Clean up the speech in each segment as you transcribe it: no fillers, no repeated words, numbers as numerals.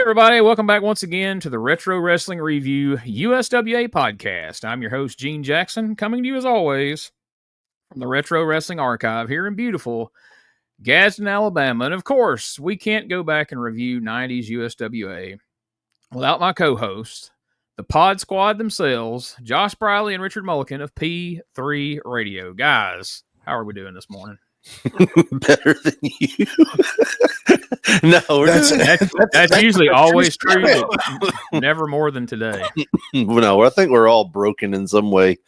everybody. Welcome back once again to the Retro Wrestling Review USWA podcast. I'm your host, Gene Jackson, coming to you as always from the Retro Wrestling Archive here in beautiful Gadsden, Alabama. And of course, we can't go back and review 90s USWA without my co-hosts, the Pod Squad themselves, Josh Briley and Richard Mulliken of P3 Radio. Guys, how are we doing this morning? Better than you. No, that's usually always true, but never more than today. No, I think we're all broken in some way.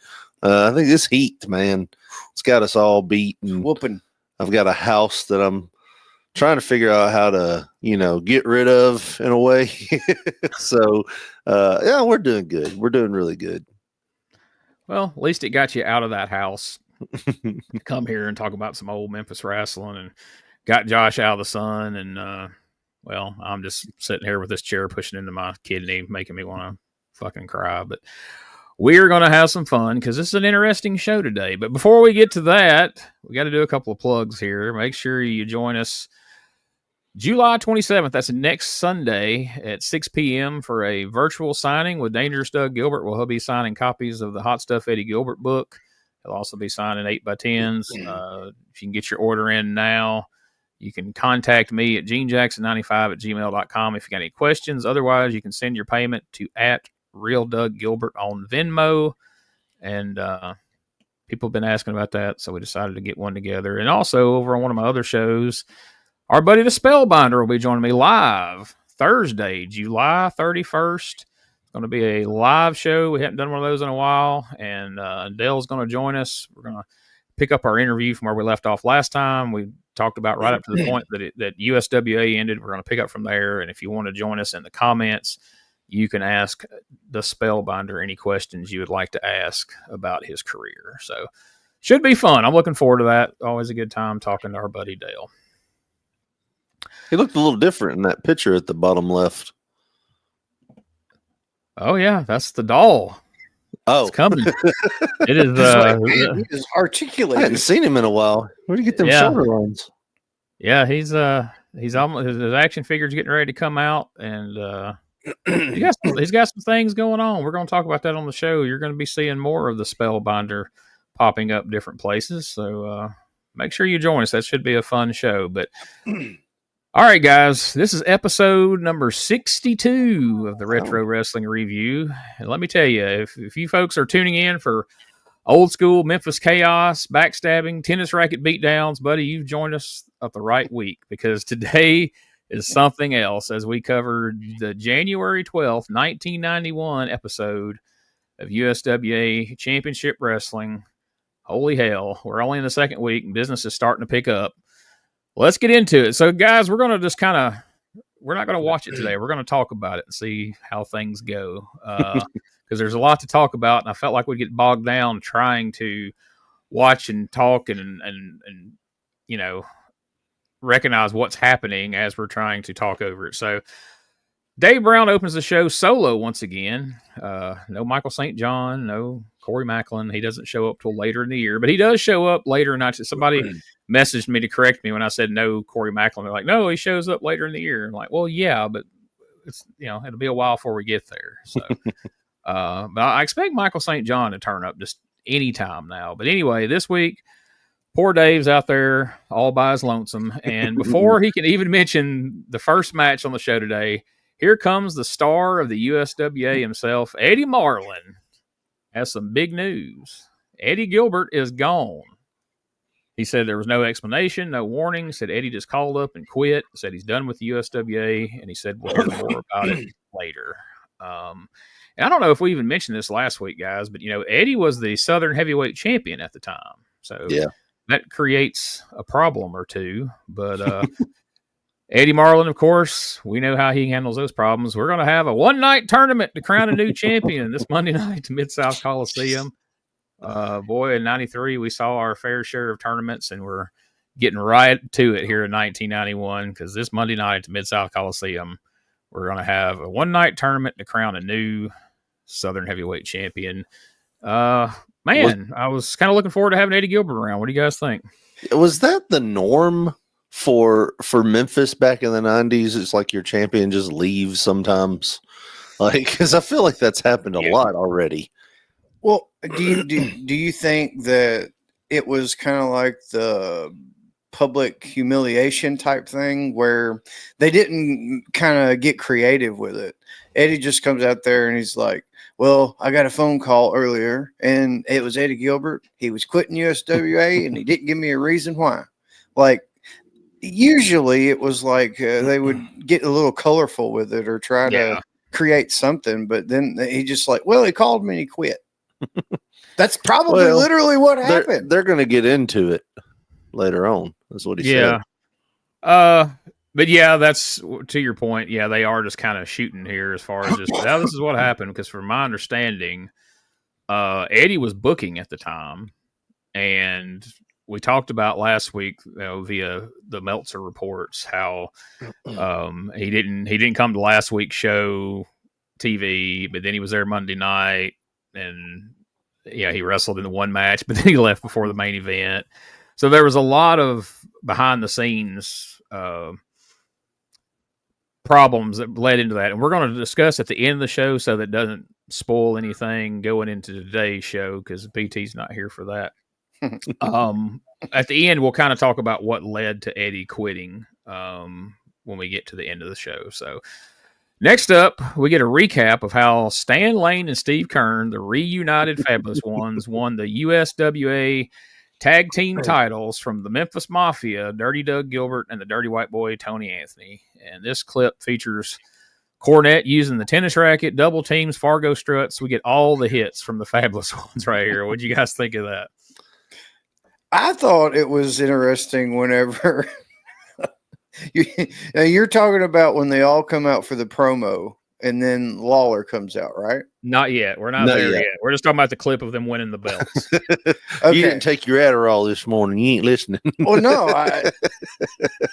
I think this heat, man, it's got us all beat and whooping. I've got a house that I'm trying to figure out how to, get rid of in a way. So, yeah, we're doing good. We're doing really good. Well, at least it got you out of that house. Come here and talk about some old Memphis wrestling and got Josh out of the sun. And, well, I'm just sitting here with this chair pushing into my kidney, making me want to fucking cry. But we're going to have some fun because this is an interesting show today. But before we get to that, we got to do a couple of plugs here. Make sure you join us July 27th. That's next Sunday at 6 p.m. for a virtual signing with Dangerous Doug Gilbert. He'll be signing copies of the Hot Stuff Eddie Gilbert book. He'll also be signing 8x10s. If you can get your order in now, you can contact me at genejackson95@gmail.com if you got any questions. Otherwise, you can send your payment to @RealDougGilbert on Venmo. And people have been asking about that, so we decided to get one together. And also, over on one of my other shows, our buddy the Spellbinder will be joining me live Thursday, July 31st. It's going to be a live show. We haven't done one of those in a while. And Dale's going to join us. We're going to pick up our interview from where we left off last time. We talked about right up to the point that USWA ended. We're going to pick up from there. And if you want to join us in the comments, you can ask the Spellbinder any questions you would like to ask about his career. So should be fun. I'm looking forward to that. Always a good time talking to our buddy Dale. He looked a little different in that picture at the bottom left. Oh, yeah. That's the doll. Oh, it's coming. It is. He is articulated. I hadn't seen him in a while. Where do you get them shoulder lines? Yeah, he's almost his action figure's getting ready to come out, and he's got some things going on. We're going to talk about that on the show. You're going to be seeing more of the Spellbinder popping up different places. So make sure you join us. That should be a fun show. But all right, guys, this is episode number 62 of the Retro Wrestling Review. And let me tell you, if you folks are tuning in for old school Memphis chaos, backstabbing, tennis racket beatdowns, buddy, you've joined us at the right week, because today is something else as we covered the January 12th, 1991 episode of USWA Championship Wrestling. Holy hell, we're only in the second week and business is starting to pick up. Let's get into it. So, guys, we're going to just we're not going to watch it today. We're going to talk about it and see how things go. Because there's a lot to talk about, and I felt like we'd get bogged down trying to watch and talk and recognize what's happening as we're trying to talk over it. So, Dave Brown opens the show solo once again. No Michael St. John, no Corey Macklin. He doesn't show up till later in the year, but he does show up later in the night. Somebody messaged me to correct me when I said no Corey Macklin. They're like, no, he shows up later in the year. I'm like, well, yeah, but it's it'll be a while before we get there. So, but I expect Michael St. John to turn up just any time now. But anyway, this week, poor Dave's out there all by his lonesome. And before he can even mention the first match on the show today, here comes the star of the USWA himself, Eddie Marlin, has some big news. Eddie Gilbert is gone. He said there was no explanation, no warning. Said Eddie just called up and quit. Said he's done with the USWA, and he said we'll hear more about it later. And I don't know if we even mentioned this last week, guys, but Eddie was the Southern Heavyweight Champion at the time, so that creates a problem or two. But Eddie Marlin, of course, we know how he handles those problems. We're going to have a one-night tournament to crown a new champion this Monday night to Mid-South Coliseum. Boy, in 93, we saw our fair share of tournaments, and we're getting right to it here in 1991, because this Monday night to Mid-South Coliseum, we're going to have a one-night tournament to crown a new Southern Heavyweight Champion. I was kind of looking forward to having Eddie Gilbert around. What do you guys think? Was that the norm for Memphis back in the 90s, it's like your champion just leaves sometimes. Like, because I feel like that's happened a lot already. Well, do you think that it was kind of like the public humiliation type thing where they didn't kind of get creative with it? Eddie just comes out there and he's like, well, I got a phone call earlier and it was Eddie Gilbert. He was quitting USWA and he didn't give me a reason why. Like, usually it was like they would get a little colorful with it or try to create something, but then he just like, well, he called me and he quit. That's probably literally what happened. They're going to get into it later on. That's what he said. But yeah, that's to your point. Yeah, they are just kind of shooting here as far as just now. This is what happened because, from my understanding, Eddie was booking at the time, and we talked about last week, via the Meltzer reports, how he didn't come to last week's show TV, but then he was there Monday night, and he wrestled in the one match, but then he left before the main event. So there was a lot of behind the scenes problems that led into that, and we're going to discuss at the end of the show so that doesn't spoil anything going into today's show because BT's not here for that. At the end, we'll kind of talk about what led to Eddie quitting when we get to the end of the show. So next up, we get a recap of how Stan Lane and Steve Kern, the reunited Fabulous Ones, won the USWA tag team titles from the Memphis Mafia, Dirty Doug Gilbert, and the Dirty White Boy, Tony Anthony. And this clip features Cornette using the tennis racket, double teams, Fargo struts. We get all the hits from the Fabulous Ones right here. What'd you guys think of that? I thought it was interesting whenever you're talking about when they all come out for the promo and then Lawler comes out, right? Not yet. We're not there yet. We're just talking about the clip of them winning the belts. Okay. You didn't take your Adderall this morning. You ain't listening. Well, no.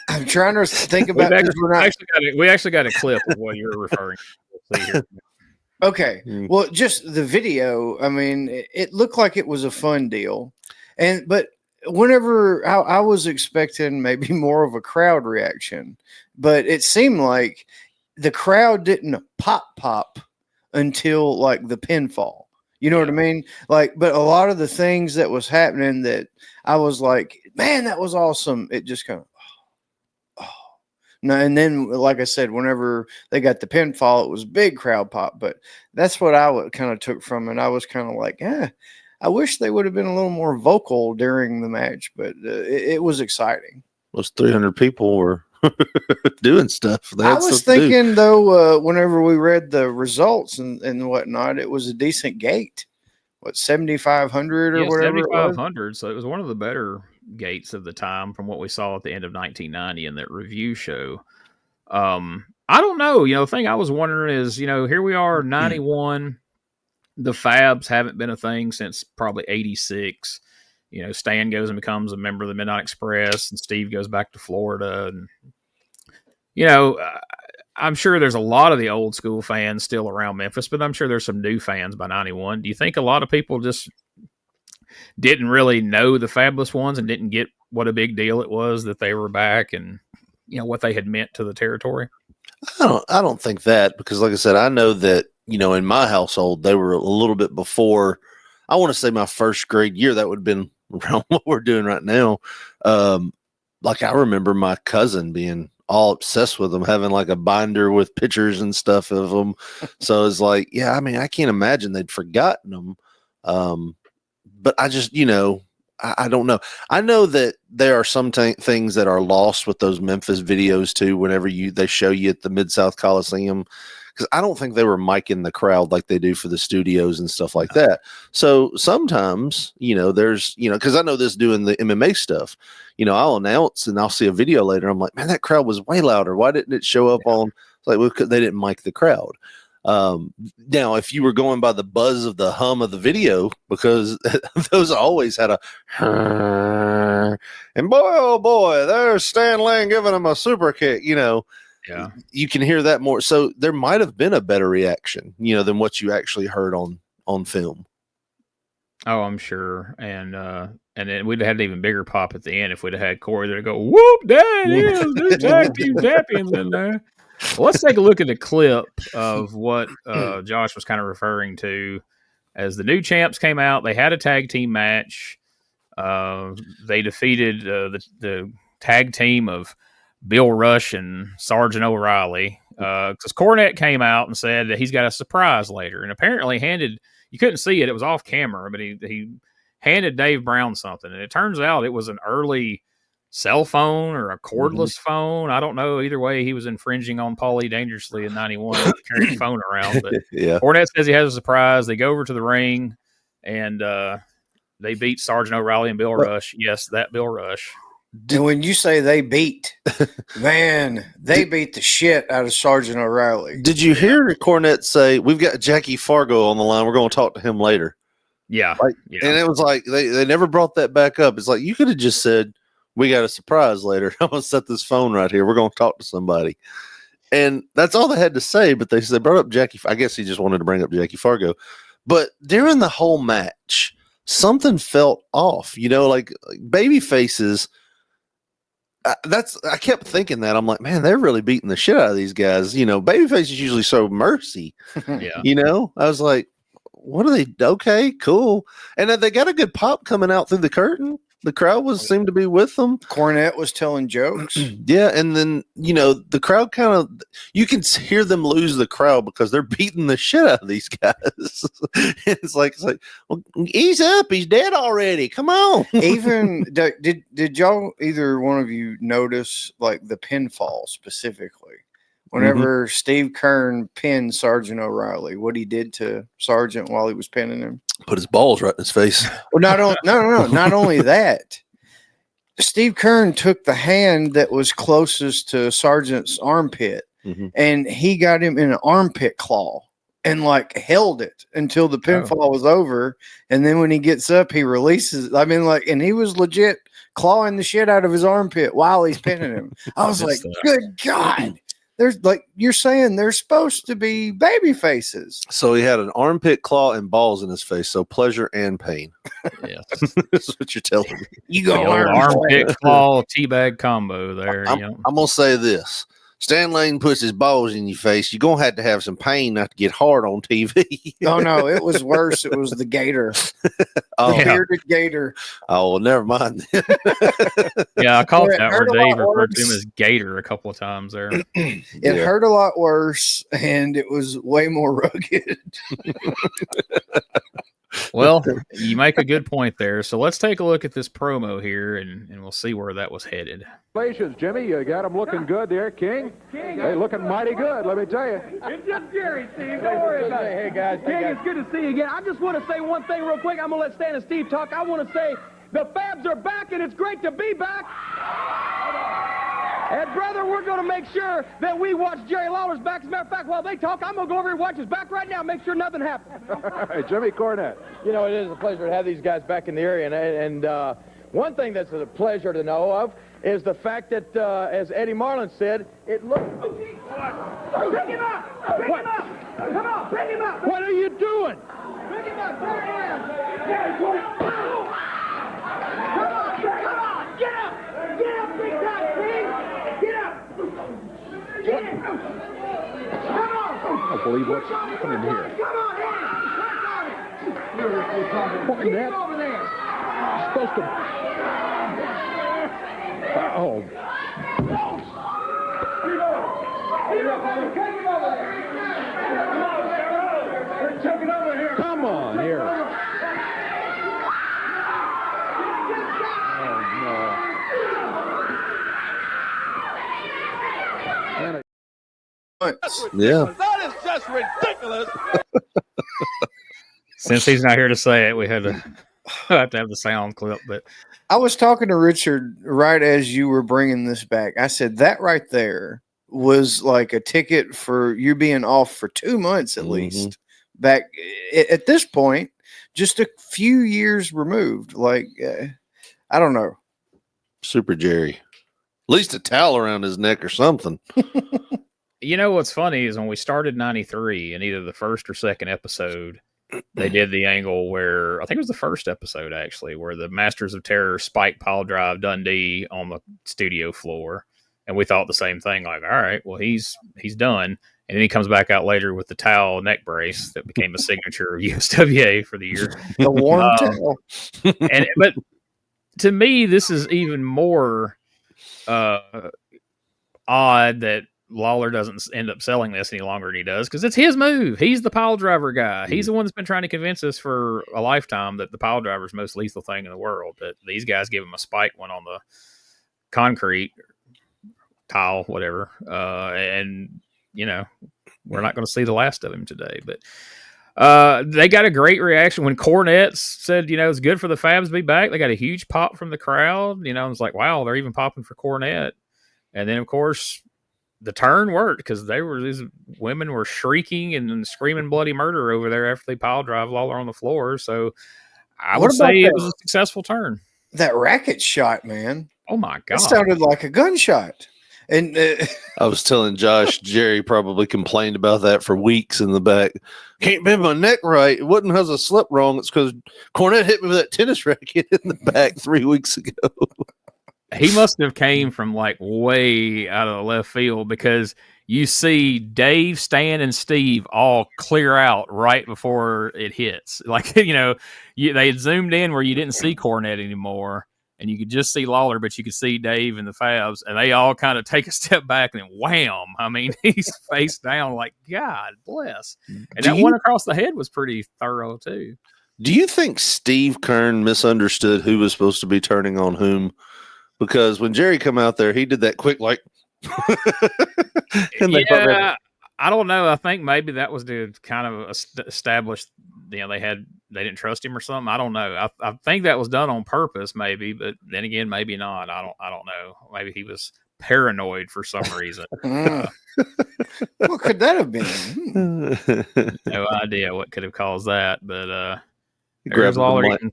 I'm trying to think about we actually got a clip of what you're referring to. Okay. Well, just the video, I mean, it looked like it was a fun deal. But whenever I was expecting maybe more of a crowd reaction, but it seemed like the crowd didn't pop until like the pinfall. You know what I mean? Like, but a lot of the things that was happening that I was like, man, that was awesome. It just kind of, no. And then, like I said, whenever they got the pinfall, it was big crowd pop. But that's what I kind of took from it. I was kind of like, I wish they would have been a little more vocal during the match, but it was exciting. Those 300 people were doing stuff. I was thinking, though, whenever we read the results and whatnot, it was a decent gate. What, 7,500 or whatever? 7,500. So it was one of the better gates of the time from what we saw at the end of 1990 in that review show. I don't know. The thing I was wondering is, here we are, 91. The Fabs haven't been a thing since probably 86. Stan goes and becomes a member of the Midnight Express, and Steve goes back to Florida. And, I'm sure there's a lot of the old school fans still around Memphis, but I'm sure there's some new fans by 91. Do you think a lot of people just didn't really know the Fabulous Ones and didn't get what a big deal it was that they were back and, what they had meant to the territory? I don't think that, because like I said, I know that, in my household, they were a little bit before, I want to say my first grade year. That would have been around what we're doing right now. Like I remember my cousin being all obsessed with them, having like a binder with pictures and stuff of them. So it's like, I mean, I can't imagine they'd forgotten them. But I just, I don't know. I know that there are some things that are lost with those Memphis videos too. Whenever they show you at the Mid-South Coliseum, because I don't think they were micing the crowd like they do for the studios and stuff like that. So sometimes, there's, because I know this doing the MMA stuff, I'll announce and I'll see a video later. I'm like, man, that crowd was way louder. Why didn't it show up on? Like, well, they didn't mic the crowd. Now, if you were going by the buzz of the hum of the video, because those always had a, and boy, oh boy, there's Stan Lane giving him a super kick, you can hear that more. So there might have been a better reaction, than what you actually heard on film. Oh, I'm sure. And then we'd have had an even bigger pop at the end if we'd have had Corey there to go, whoop, there it is, new tag team champions in there. Well, let's take a look at the clip of what Josh was kind of referring to as the new champs came out. They had a tag team match. They defeated the tag team of Bill Rush and Sergeant O'Reilly because Cornette came out and said that he's got a surprise later, and apparently you couldn't see it, it was off camera, but he handed Dave Brown something, and it turns out it was an early cell phone or a cordless phone. I don't know. Either way, he was infringing on Paulie dangerously in 91 carrying his phone around. But Yeah. Cornette says he has a surprise. They go over to the ring, and they beat Sergeant O'Reilly and Bill Rush. Yes, that Bill Rush. And when you say they beat, man, they beat the shit out of Sergeant O'Reilly. Did you hear Cornette say, "We've got Jackie Fargo on the line. We're going to talk to him later"? Yeah. Yeah. And it was like they never brought that back up. It's like you could have just said, "We got a surprise later. I'm going to set this phone right here. We're going to talk to somebody." And that's all they had to say. But they brought up Jackie. I guess he just wanted to bring up Jackie Fargo. But during the whole match, something felt off. Like baby faces. I kept thinking that. I'm like, man, they're really beating the shit out of these guys. Babyface is usually so mercy. Yeah. I was like, what are they? Okay, cool. And they got a good pop coming out through the curtain. The crowd seemed to be with them. Cornette was telling jokes. Yeah, and then the crowd you can hear them lose the crowd because they're beating the shit out of these guys. it's like, well, ease up, he's dead already. Come on. Even did y'all either one of you notice like the pinfall specifically? Whenever Steve Kern pinned Sergeant O'Reilly, what he did to Sergeant while he was pinning him? Put his balls right in his face. Well, no. Not only that, Steve Kern took the hand that was closest to Sergeant's armpit, and he got him in an armpit claw and like held it until the pinfall was over. And then when he gets up, he releases. And he was legit clawing the shit out of his armpit while he's pinning him. I was like, good God. There's you're saying they're supposed to be baby faces. So he had an armpit claw and balls in his face. So pleasure and pain. Yeah. That's what you're telling me. You go armpit claw teabag combo there. I'm going to say this. Stan Lane puts his balls in your face. You're going to have some pain not to get hard on TV. Oh, no, it was worse. It was the gator. Bearded gator. Oh, well, never mind. Yeah, I caught that where Dave referred to him as Gator a couple of times there. It hurt a lot worse, and it was way more rugged. Well, you make a good point there. So let's take a look at this promo here, and we'll see where that was headed. Congratulations, Jimmy. You got him looking good there, King. Hey, looking mighty good, let me tell you. It's just Jerry, Steve. Don't worry about it. Hey, guys. King, it's good to see you again. I just want to say one thing real quick. I'm going to let Stan and Steve talk. I want to say the Fabs are back, and it's great to be back. And, brother, we're going to make sure that we watch Jerry Lawler's back. As a matter of fact, while they talk, I'm going to go over and watch his back right now, make sure nothing happens. Hey, Jimmy Cornette. You know, it is a pleasure to have these guys back in the area. And one thing that's a pleasure to know of is the fact that, as Eddie Marlin said, it looks... Pick him up! Pick him up! Come on, pick him up! What are you doing? Pick him up! There he is! Come on! Get up! Get up, big time, Steve! Get up! Get up! Come on! I don't believe what's happening here. Come on, Cornette. Get over there! Supposed to... Oh. Come on here. Yeah. That is just ridiculous. Since he's not here to say it, we had to have the sound clip. But I was talking to Richard right as you were bringing this back. I said that right there was like a ticket for you being off for 2 months at least. Back at this point, just a few years removed. Like, I don't know. Super Jerry. At least a towel around his neck or something. you know what's funny is when we started 93 in either the first or second episode, they did the angle where I think it was the first episode actually, where the Masters of Terror spike pile drive Dundee on the studio floor, and we thought the same thing. Like, all right, well he's done, and then he comes back out later with the towel neck brace that became a signature of USWA for the year. The warm towel. But to me, this is even more odd that Lawler doesn't end up selling this any longer than he does, because it's his move. He's the pile driver guy. He's the one that's been trying to convince us for a lifetime that the pile driver is the most lethal thing in the world. That these guys give him a spike one on the concrete tile, whatever, and we're not going to see the last of him today. But they got a great reaction when Cornette said, it's good for the Fabs to be back. They got a huge pop from the crowd. It's like, wow, they're even popping for Cornette. And then, of course, the turn worked, because these women were shrieking and screaming bloody murder over there after they pile drive Lawler on the floor. So I would say it was a successful turn. That racket shot, man. Oh my God. It sounded like a gunshot. And I was telling Josh, Jerry probably complained about that for weeks in the back. Can't bend my neck right. It wasn't because I slept wrong. It's because Cornette hit me with that tennis racket in the back 3 weeks ago. He must have came from like way out of the left field, because you see Dave, Stan, and Steve all clear out right before it hits. Like, they had zoomed in where you didn't see Cornette anymore, and you could just see Lawler, but you could see Dave and the Fabs, and they all kind of take a step back, and then wham! I mean, he's face down, like, God bless. And that one across the head was pretty thorough too. Do you think Steve Kern misunderstood who was supposed to be turning on whom? Because when Jerry come out there, he did that quick, like, and I don't know. I think maybe that was to kind of establish, they didn't trust him or something. I don't know. I think that was done on purpose, maybe, but then again, maybe not. I don't know. Maybe he was paranoid for some reason. What could that have been? No idea what could have caused that, but there's Lawler getting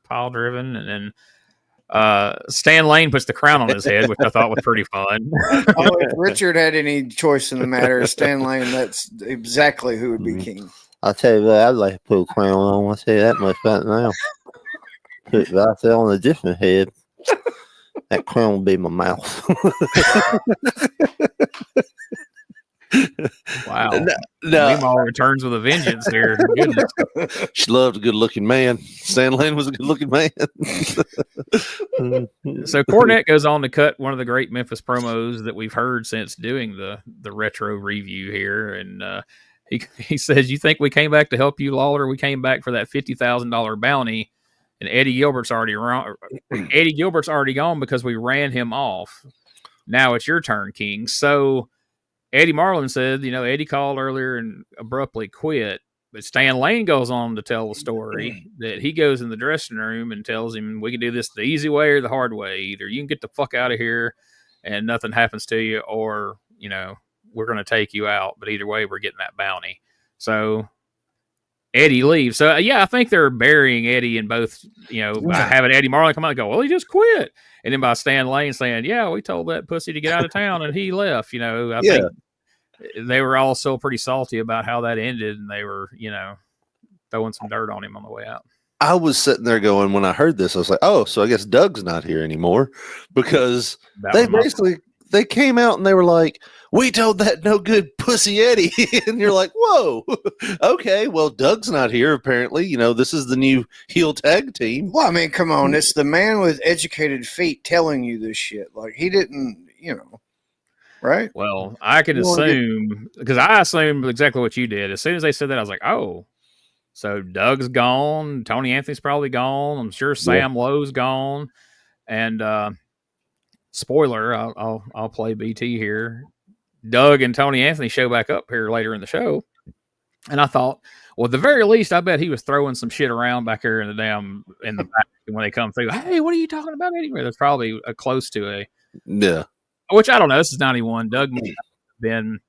pile driven, and then Stan Lane puts the crown on his head, which I thought was pretty fun. If Richard had any choice in the matter, Stan Lane, that's exactly who would be king. I'll tell you what, I'd like to put a crown on. I'll tell you that much right now. Put it right there on a different head. That crown will be my mouth. Wow. Meemaw returns with a vengeance here. Goodness. She loved a good-looking man. Stan Lane was a good-looking man. So Cornette goes on to cut one of the great Memphis promos that we've heard since doing the retro review here. And he says, "You think we came back to help you, Lawler? We came back for that $50,000 bounty. And Eddie Gilbert's already gone because we ran him off. Now it's your turn, King." So Eddie Marlin said, Eddie called earlier and abruptly quit. But Stan Lane goes on to tell the story that he goes in the dressing room and tells him, we can do this the easy way or the hard way. Either you can get the fuck out of here and nothing happens to you, or, we're going to take you out. But either way, we're getting that bounty. So Eddie leaves. So, I think they're burying Eddie in both, by having Eddie Marlin come out and go, well, he just quit. And then by Stan Lane saying, yeah, we told that pussy to get out of town and he left. I think they were all so pretty salty about how that ended, and they were, throwing some dirt on him on the way out. I was sitting there going, when I heard this, I was like, oh, so I guess Doug's not here anymore, because they came out and they were like, we told that no good pussy Eddie. And you're like, whoa, okay, well, Doug's not here apparently. This is the new heel tag team. Well, I mean, come on, it's the man with educated feet telling you this shit. Like, he didn't, right? Well, I can assume, because I assumed exactly what you did. As soon as they said that, I was like, oh, so Doug's gone. Tony Anthony's probably gone. I'm sure Sam Lowe's gone. And spoiler, I'll play BT here. Doug and Tony Anthony show back up here later in the show. And I thought, well, at the very least, I bet he was throwing some shit around back here in the back when they come through. Hey, what are you talking about anyway? That's probably close to a... Yeah. Which I don't know. This is 91. Doug might have been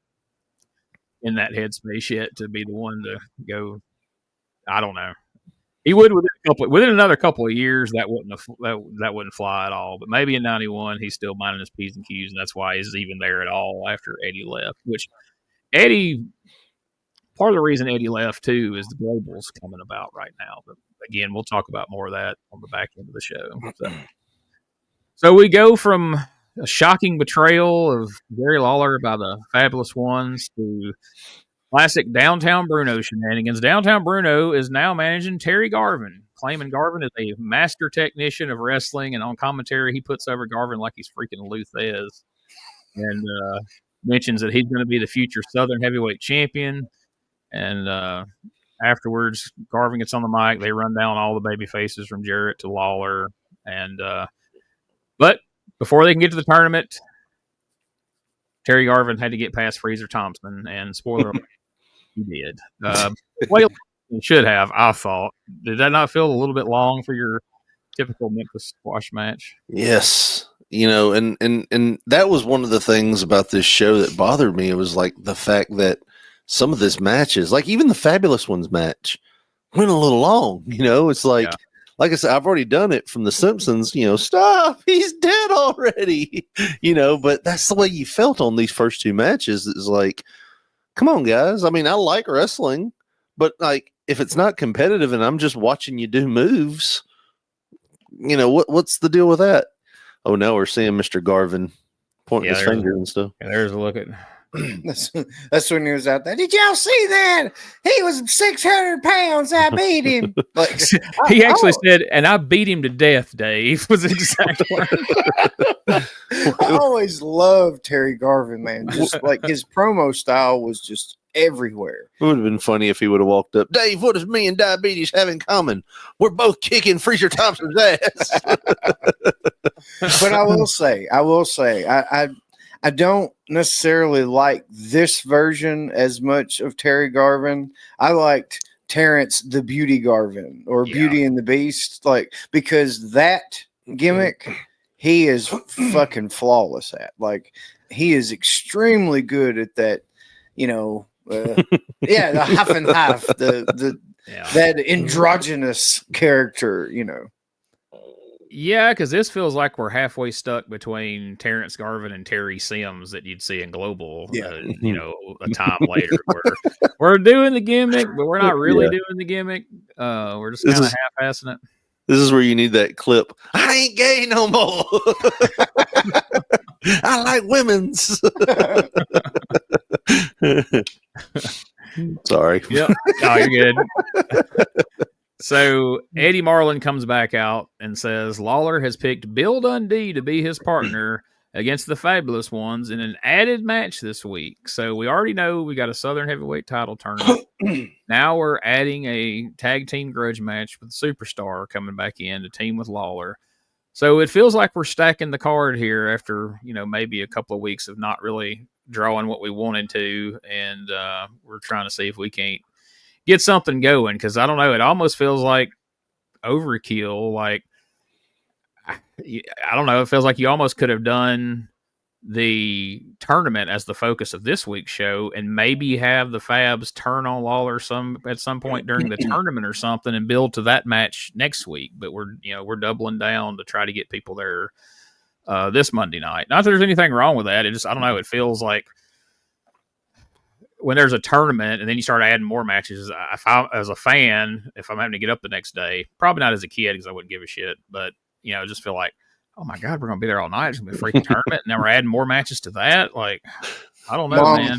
in that headspace yet to be the one to go. I don't know. He would within another couple of years. That wouldn't fly at all. But maybe in 91, he's still minding his P's and Q's, and that's why he's even there at all after Eddie left. Which Eddie part of the reason Eddie left too is the Global's coming about right now. But again, we'll talk about more of that on the back end of the show. So we go from a shocking betrayal of Jerry Lawler by the Fabulous Ones to classic Downtown Bruno shenanigans. Downtown Bruno is now managing Terry Garvin, claiming Garvin is a master technician of wrestling, and on commentary he puts over Garvin like he's freaking Luthez, and mentions that he's going to be the future Southern Heavyweight Champion. And afterwards, Garvin gets on the mic. They run down all the baby faces from Jarrett to Lawler, and but before they can get to the tournament, Terry Garvin had to get past Freezer Thompson, and spoiler alert, he did. Well, he should have, I thought. Did that not feel a little bit long for your typical Memphis squash match? Yes. And that was one of the things about this show that bothered me. It was like the fact that some of this matches, like even the Fabulous Ones match, went a little long. It's like, like I said, I've already done it from The Simpsons. Stop, he's dead already. But that's the way you felt on these first two matches. It's like, come on, guys. I mean, I like wrestling, but like if it's not competitive and I'm just watching you do moves, what's the deal with that? Oh, now we're seeing Mr. Garvin pointing his finger and stuff. Yeah, there's a look at. That's when he was out there. Did y'all see that? He was 600 pounds. I beat him. Like, he actually said, and I beat him to death, Dave, was exactly. I always loved Terry Garvin, man. Just like his promo style was just everywhere. It would have been funny if he would have walked up. Dave, what does me and diabetes have in common? We're both kicking Freezer Thompson's ass. But I will say, I don't necessarily like this version as much of Terry Garvin. I liked Terrence the Beauty Garvin or Beauty and the Beast, like, because that gimmick he is fucking flawless at. Like, he is extremely good at that. The half and half, that androgynous character. Yeah, because this feels like we're halfway stuck between Terrence Garvin and Terry Sims that you'd see in Global, a time later. We're doing the gimmick, but we're not really doing the gimmick. We're just kind of half-assing it. This is where you need that clip. I ain't gay no more. I like women's. Sorry. Yep. No, you're good. So Eddie Marlin comes back out and says Lawler has picked Bill Dundee to be his partner against the Fabulous Ones in an added match this week. So we already know we got a Southern Heavyweight title tournament. Now we're adding a tag team grudge match with Superstar coming back in to team with Lawler. So it feels like we're stacking the card here after, maybe a couple of weeks of not really drawing what we wanted to. And we're trying to see if we can't get something going, because I don't know, it almost feels like overkill. Like, I don't know, it feels like you almost could have done the tournament as the focus of this week's show and maybe have the Fabs turn on Lawler at some point during the tournament or something and build to that match next week. But we're doubling down to try to get people there this Monday night. Not that there's anything wrong with that. It just, I don't know, it feels like when there's a tournament and then you start adding more matches, as a fan, if I'm having to get up the next day, probably not as a kid because I wouldn't give a shit, but just feel like, oh my God, we're going to be there all night. It's going to be a freaking tournament. And now we're adding more matches to that. Like, I don't know, man.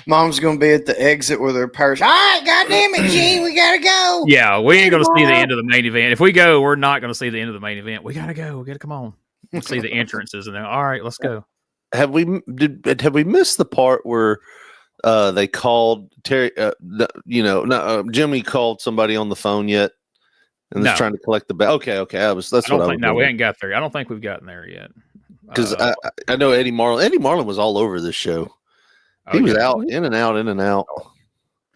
Mom's going to be at the exit with her purse. All right, goddamn it, Gene, we got to go. Yeah, we ain't going to see the end of the main event. If we go, we're not going to see the end of the main event. We got to go. We got to come on. We'll see the entrances and then, all right, let's go. Have we missed the part where they called Terry, Jimmy called somebody on the phone yet? And they're trying to collect the okay. No, we ain't got there. I don't think we've gotten there yet. Because I know Eddie Marlin. Eddie Marlin was all over this show. He was out, in and out, in and out.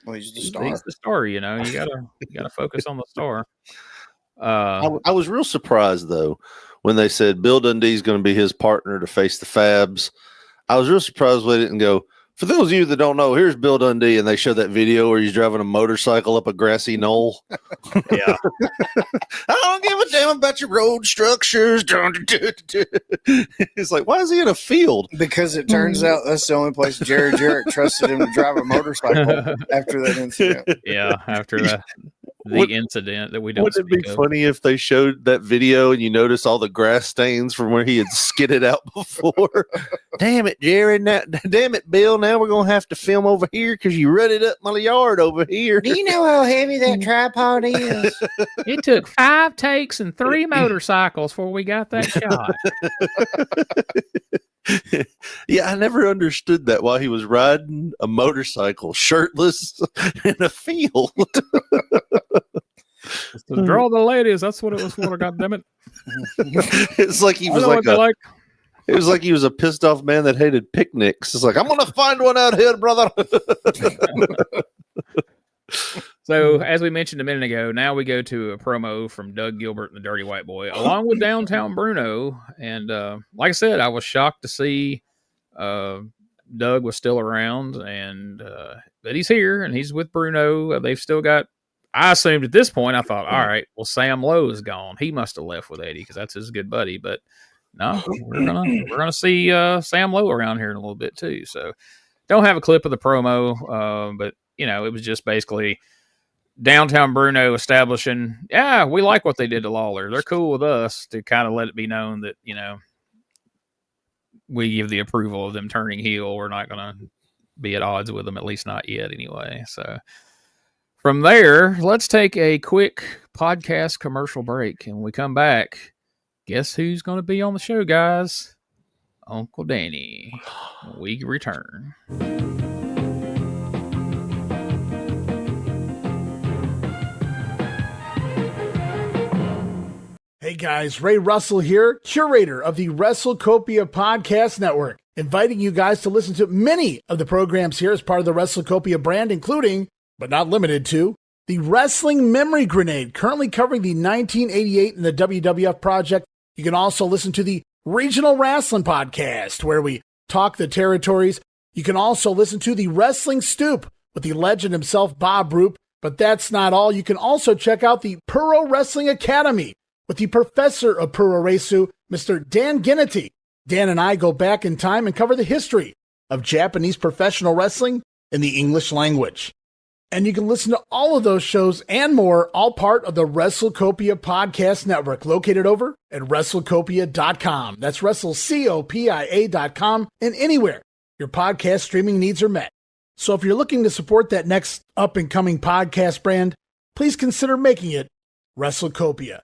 Well, he's the star. He's the star. You gotta focus on the star. I was real surprised though when they said Bill Dundee's going to be his partner to face the Fabs. I was real surprised they didn't go For those of you that don't know, here's Bill Dundee, and they show that video where he's driving a motorcycle up a grassy knoll. Yeah. I don't give a damn about your road structures. It's like, why is he in a field? Because it turns out that's the only place Jerry Jarrett trusted him to drive a motorcycle after that incident. Yeah, after the incident that we don't Wouldn't it be speak of. funny if they showed that video and you notice all the grass stains from where he had skidded out before? Damn it, Jerry. Damn it, Bill. Now we're going to have to film over here because you rutted up my yard over here. Do you know how heavy that tripod is? It took 5 takes and 3 motorcycles before we got that shot. Yeah, I never understood that while he was riding a motorcycle shirtless in a field. To draw the ladies, that's what it was for, goddammit. It's like he was It was like he was a pissed off man that hated picnics. It's like, I'm going to find one out here, brother. So, as we mentioned a minute ago, now we go to a promo from Doug Gilbert and the Dirty White Boy, along with Downtown Bruno. And like I said, I was shocked to see Doug was still around, and but he's here and he's with Bruno. They've still got. I assumed at this point, I thought, all right, well, Sam Lowe is gone. He must have left with Eddie because that's his good buddy. But no, we're gonna see Sam Lowe around here in a little bit too. So, don't have a clip of the promo, but it was just basically Downtown Bruno establishing, yeah, we like what they did to Lawler. They're cool with us, to kind of let it be known that, we give the approval of them turning heel. We're not going to be at odds with them, at least not yet anyway. So from there, let's take a quick podcast commercial break. And when we come back, guess who's going to be on the show, guys? Uncle Danny. We return. Hey guys, Ray Russell here, curator of the WrestleCopia Podcast Network, inviting you guys to listen to many of the programs here as part of the WrestleCopia brand, including, but not limited to, the Wrestling Memory Grenade, currently covering the 1988 and the WWF project. You can also listen to the Regional Wrestling Podcast, where we talk the territories. You can also listen to the Wrestling Stoop with the legend himself, Bob Roop. But that's not all. You can also check out the Puro Wrestling Academy with the professor of Puroresu, Mr. Dan Ginnity. Dan and I go back in time and cover the history of Japanese professional wrestling in the English language. And you can listen to all of those shows and more, all part of the WrestleCopia Podcast Network, located over at WrestleCopia.com. That's WrestleCopia.com, and anywhere your podcast streaming needs are met. So if you're looking to support that next up-and-coming podcast brand, please consider making it WrestleCopia.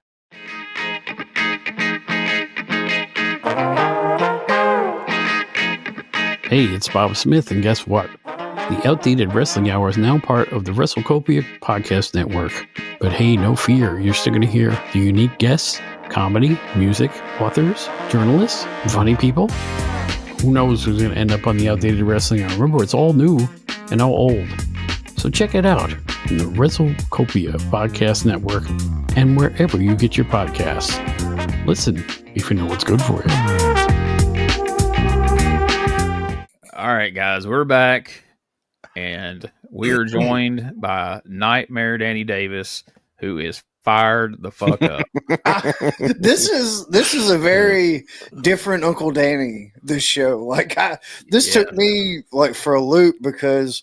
Hey, it's Bob Smith, and guess what? The Outdated Wrestling Hour is now part of the WrestleCopia Podcast Network. But hey, no fear, you're still going to hear the unique guests, comedy, music, authors, journalists, funny people. Who knows who's going to end up on the Outdated Wrestling Hour? Remember, it's all new and all old. So check it out in the WrestleCopia Podcast Network and wherever you get your podcasts. Listen if you know what's good for you. All right, guys, we're back, and we are joined by Nightmare Danny Davis, who is fired the fuck up. This is a very different Uncle Danny, this show. This took me for a loop, because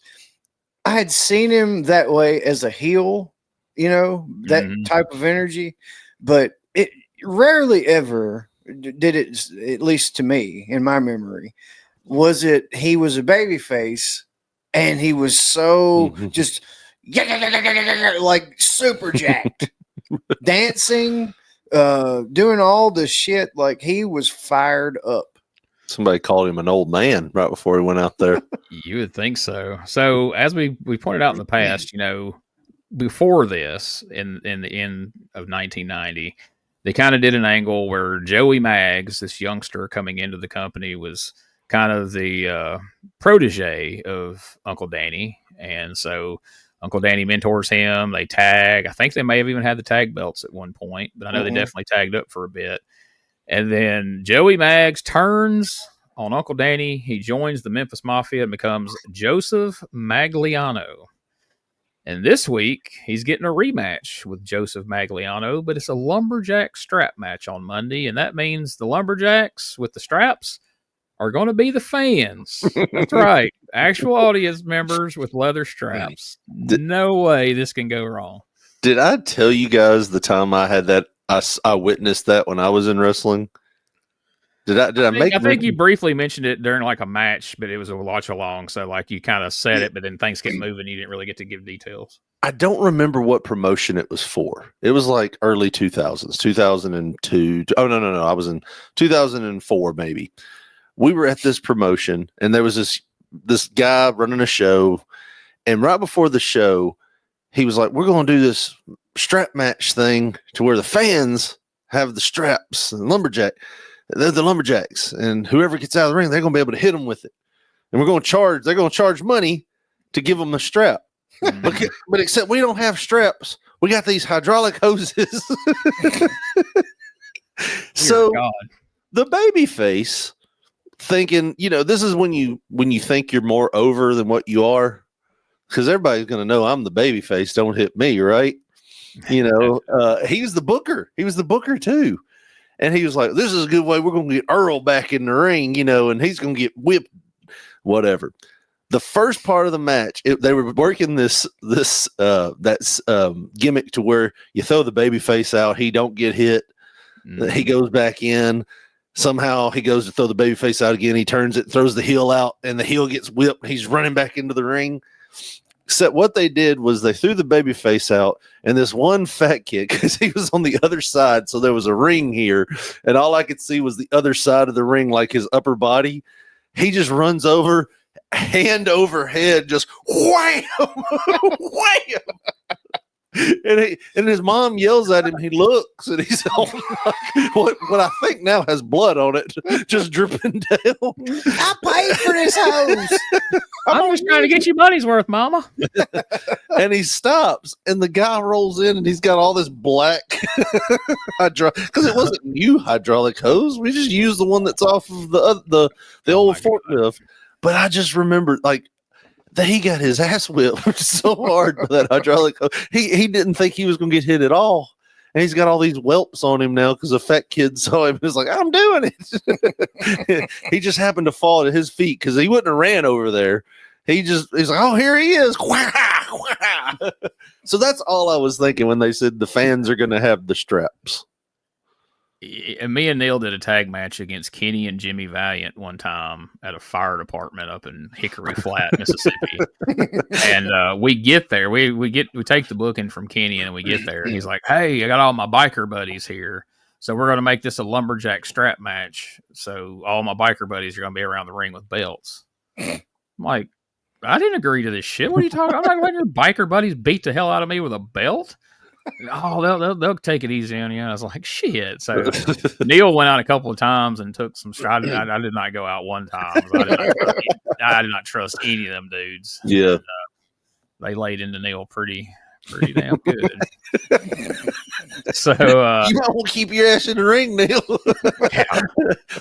I had seen him that way as a heel, that type of energy, but it rarely ever did it, at least to me, in my memory. He was a baby face, and he was so just like super jacked, dancing, doing all this shit. Like, he was fired up. Somebody called him an old man right before he went out there. You would think so. So, as we pointed out in the past, before this, in the end of 1990, they kind of did an angle where Joey Maggs, this youngster coming into the company, was kind of the protege of Uncle Danny. And so Uncle Danny mentors him. They tag. I think they may have even had the tag belts at one point, but I know they definitely tagged up for a bit. And then Joey Maggs turns on Uncle Danny, he joins the Memphis Mafia and becomes Joseph Magliano. And this week, he's getting a rematch with Joseph Magliano, but it's a Lumberjack strap match on Monday, and that means the Lumberjacks with the straps are going to be the fans. That's right. Actual audience members with leather straps. No way this can go wrong. Did I tell you guys the time I had that? I witnessed that when I was in wrestling. I think you briefly mentioned it during like a match, but it was a watch along. So like you kind of said it, but then things get moving. You didn't really get to give details. I don't remember what promotion it was for. It was like early 2000s, 2002. Oh, no. I was in 2004, maybe. We were at this promotion and there was this guy running a show. And right before the show, he was like, we're going to do this strap match thing to where the fans have the straps and Lumberjack. They're the Lumberjacks, and whoever gets out of the ring, they're going to be able to hit them with it. And they're going to charge money to give them a strap. But except we don't have straps. We got these hydraulic hoses. So the baby face thinking, this is when you think you're more over than what you are. Because everybody's going to know I'm the baby face. Don't hit me, right? He was the booker. He was the booker too. And he was like, this is a good way. We're going to get Earl back in the ring, and he's going to get whipped, whatever. The first part of the match, they were working this gimmick to where you throw the baby face out. He don't get hit. He goes back in. Somehow he goes to throw the baby face out again. He turns it, throws the heel out, and the heel gets whipped. He's running back into the ring. Except what they did was they threw the baby face out, and this one fat kid, because he was on the other side, so there was a ring here, and all I could see was the other side of the ring, like his upper body. He just runs over, hand over head, just wham, wham. And his mom yells at him. He looks, and he's what I think now has blood on it, just dripping down. I paid for this hose. I'm just trying to get you money's worth, Mama. And he stops, and the guy rolls in, and he's got all this black because it wasn't new hydraulic hose. We just used the one that's off of the old forklift. But I just remember that he got his ass whipped so hard with that hydraulic hose. He didn't think he was going to get hit at all. And he's got all these whelps on him now because a fat kid saw him. He was like, I'm doing it. He just happened to fall at his feet because he wouldn't have ran over there. He's like, oh, here he is. So that's all I was thinking when they said the fans are going to have the straps. And me and Neil did a tag match against Kenny and Jimmy Valiant one time at a fire department up in Hickory Flat, Mississippi. And we get there, we take the booking from Kenny, and we get there, and he's like, "Hey, I got all my biker buddies here, so we're going to make this a lumberjack strap match. So all my biker buddies are going to be around the ring with belts." I'm like, I didn't agree to this shit. What are you talking? I'm not letting your biker buddies beat the hell out of me with a belt. Oh, they'll take it easy on you. I was like, shit. So Neil went out a couple of times and took some stride. I did not go out one time. I did not trust any of them dudes. Yeah, and, they laid into Neil pretty damn good. So you might want to keep your ass in the ring, Neil.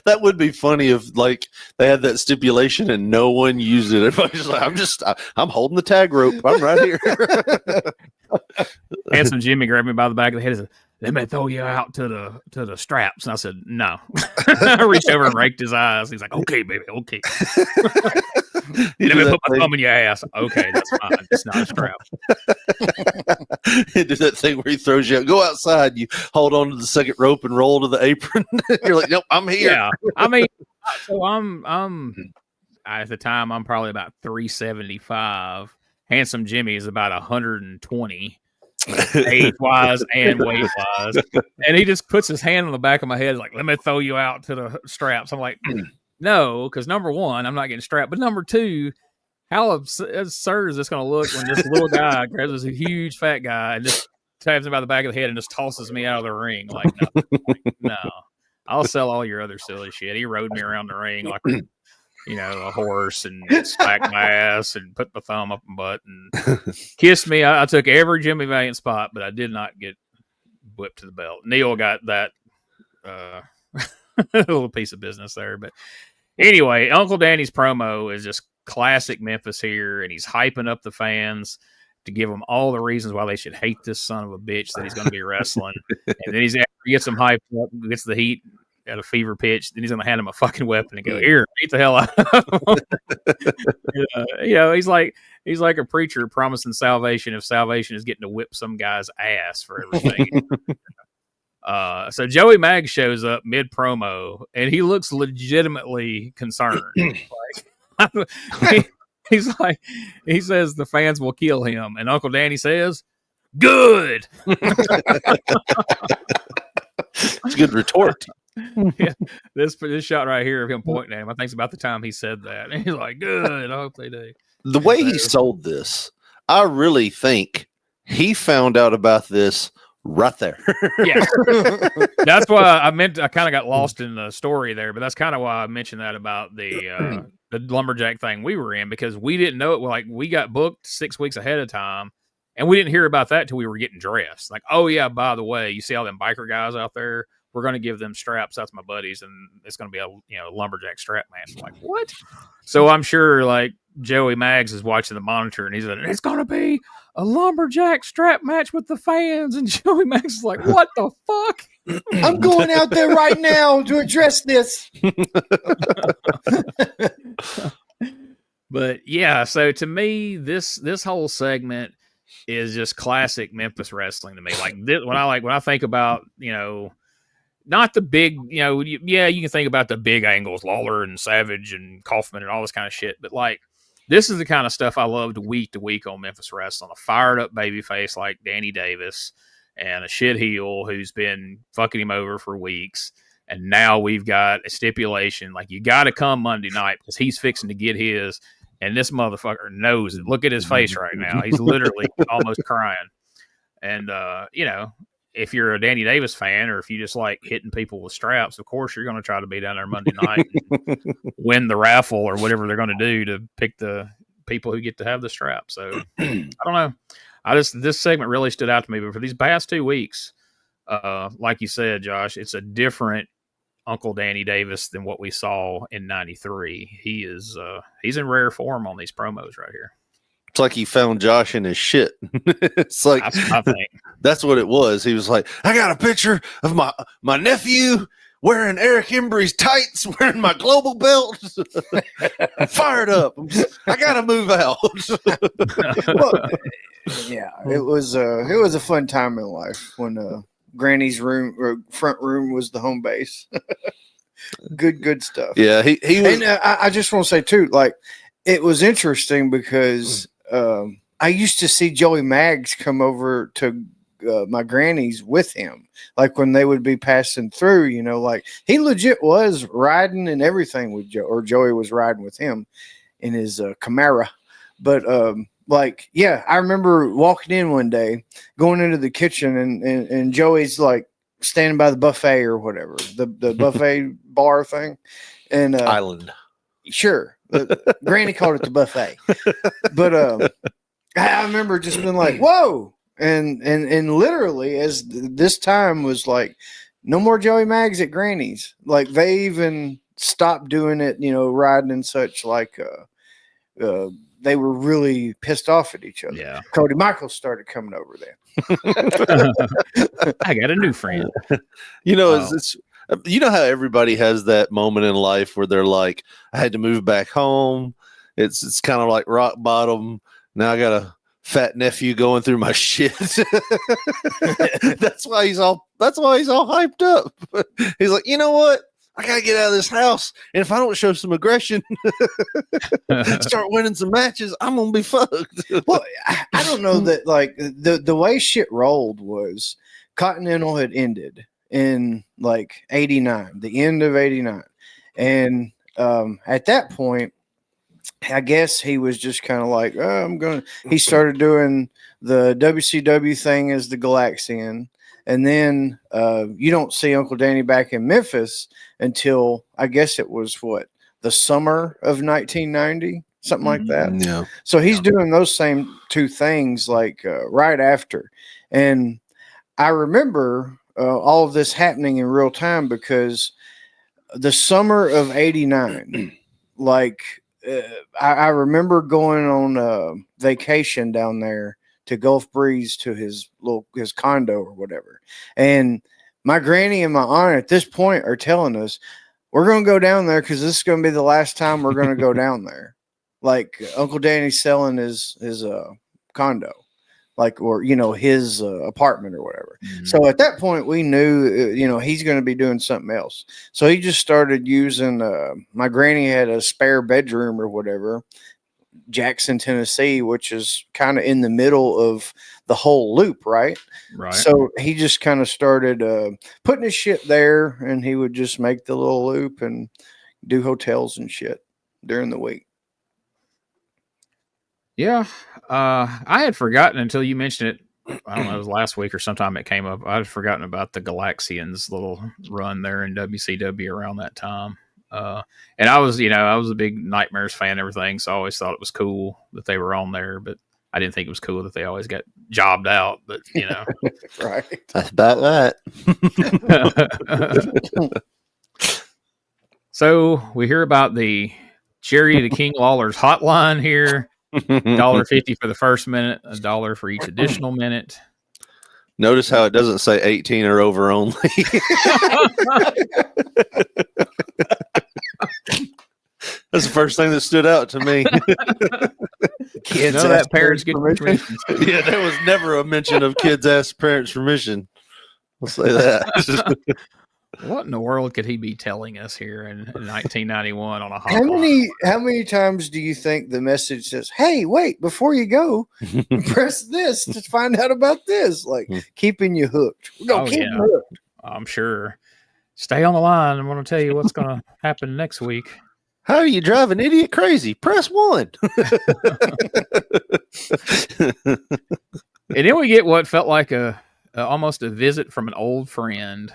That would be funny if they had that stipulation and no one used it. Everybody's like, I'm holding the tag rope. I'm right here. Handsome Jimmy grabbed me by the back of the head and said, "Let me throw you out to the straps." And I said, "No." I reached over and raked his eyes. He's like, "Okay, baby, okay." Let me put my thumb in your ass. Okay, that's fine. It's not a strap. He did that thing where he throws you out. Go outside. You hold on to the second rope and roll to the apron. You're like, "Nope, I'm here." Yeah, I mean, so I'm at the time I'm probably about 375. Handsome Jimmy is about 120, age-wise and weight-wise. And he just puts his hand on the back of my head like, "Let me throw you out to the straps." I'm like, no, because number one, I'm not getting strapped. But number two, how absurd is this going to look when this little guy grabs this huge fat guy and just taps him by the back of the head and just tosses me out of the ring? Like, no. I'll sell all your other silly shit. He rode me around the ring like a horse and smacked my ass and put my thumb up my butt and kissed me. I took every Jimmy Valiant spot, but I did not get whipped to the belt. Neil got that little piece of business there, but Anyway, Uncle Danny's promo is just classic Memphis here, and he's hyping up the fans to give them all the reasons why they should hate this son of a bitch that he's going to be wrestling. And then after he gets them hyped up, gets the heat at a fever pitch, then he's going to hand him a fucking weapon and go, "Here, beat the hell out of him." He's like a preacher promising salvation if salvation is getting to whip some guy's ass for everything. So Joey Mag shows up mid promo and he looks legitimately concerned. He says the fans will kill him, and Uncle Danny says, "Good." It's a good retort. Yeah, this shot right here of him pointing at him, I think it's about the time he said that. And he's like, "Good, I hope they do." The way he sold this, I really think he found out about this right there. Yeah, that's why I kind of got lost in the story there, but that's kind of why I mentioned that about the Lumberjack thing we were in, because we didn't know it. Like, we got booked 6 weeks ahead of time, and we didn't hear about that till we were getting dressed. Like, oh yeah, by the way, you see all them biker guys out there? We're going to give them straps. That's my buddies, and it's going to be a lumberjack strap match. I'm like, what? So I'm sure like Joey Maggs is watching the monitor, and he's like, "It's going to be a lumberjack strap match with the fans." And Joey Maggs is like, "What the fuck?" I'm going out there right now to address this. But yeah, so to me, this whole segment is just classic Memphis wrestling to me. Like when I think about, not the big, you can think about the big angles, Lawler and Savage and Kaufman and all this kind of shit. But like, this is the kind of stuff I loved week to week on Memphis wrestling. A fired up babyface like Danny Davis and a shit heel who's been fucking him over for weeks. And now we've got a stipulation. Like, you got to come Monday night because he's fixing to get his. And this motherfucker knows it. Look at his face right now. He's literally almost crying. And, if you're a Danny Davis fan, or if you just like hitting people with straps, of course you're going to try to be down there Monday night and win the raffle or whatever they're going to do to pick the people who get to have the strap. So I don't know. This segment really stood out to me. But for these past 2 weeks, like you said, Josh, it's a different Uncle Danny Davis than what we saw in '93. He is he's in rare form on these promos right here. It's like he found Josh in his shit. It's like, I think that's what it was. He was like, "I got a picture of my nephew wearing Eric Embry's tights, wearing my global belt. I'm fired up. I gotta move out." Well, yeah, it was a fun time in life when Granny's room or front room was the home base. good stuff. Yeah, he was. And I just want to say too, like, it was interesting because I used to see Joey Maggs come over to my granny's with him, like when they would be passing through, like he legit was riding and everything with Joe, or Joey was riding with him in his Camaro. But I remember walking in one day, going into the kitchen, and Joey's like standing by the buffet or whatever, the buffet bar thing, and Island. Sure. Granny called it the buffet, but I remember just being like, "Whoa!" and literally, as this time was like, no more Joey Maggs at Granny's. Like, they even stopped doing it, riding and such. Like, they were really pissed off at each other. Yeah, Cody Michaels started coming over there. I got a new friend. It's you know how everybody has that moment in life where they're like, "I had to move back home. It's kind of like rock bottom. Now I got a fat nephew going through my shit." That's why he's all hyped up. He's like, "You know what? I gotta get out of this house. And if I don't show some aggression, start winning some matches, I'm gonna be fucked." Well, I don't know that, like, the way shit rolled was Continental had ended in like '89, the end of '89, and at that point, I guess he was just kind of like, he started doing the WCW thing as the Galaxian, and then you don't see Uncle Danny back in Memphis until, I guess it was the summer of 1990, something like that. Yeah. So he's doing those same two things like right after, and I remember all of this happening in real time because the summer of '89. Like I remember going on vacation down there to Gulf Breeze to his condo or whatever, and my granny and my aunt at this point are telling us we're going to go down there because this is going to be the last time we're going to go down there. Like Uncle Danny's selling his condo, like, or his apartment or whatever. Mm-hmm. So at that point we knew he's going to be doing something else. So he just started using my granny had a spare bedroom or whatever, Jackson, Tennessee, which is kind of in the middle of the whole loop, right? So he just kind of started putting his shit there, and he would just make the little loop and do hotels and shit during the week. Yeah, I had forgotten until you mentioned it. I don't know, it was last week or sometime it came up. I had forgotten about the Galaxians' little run there in WCW around that time. And I was a big Nightmares fan and everything, so I always thought it was cool that they were on there, but I didn't think it was cool that they always got jobbed out, but right. That's about that. So we hear about the Jerry the King Lawler's hotline here. $1.50 for the first minute, $1 for each additional minute. Notice how it doesn't say 18 or over only. That's the first thing that stood out to me. Kids none of that parents get permission. Yeah, there was never a mention of kids ask parents permission. I'll say that. What in the world could he be telling us here in 1991 on a hotline? How many times do you think the message says, "Hey, wait, before you go, press this to find out about this," like keeping you hooked? Keep you hooked. I'm sure. Stay on the line. I'm going to tell you what's going to happen next week. How are you driving idiot crazy? Press 1. And then we get what felt like almost a visit from an old friend.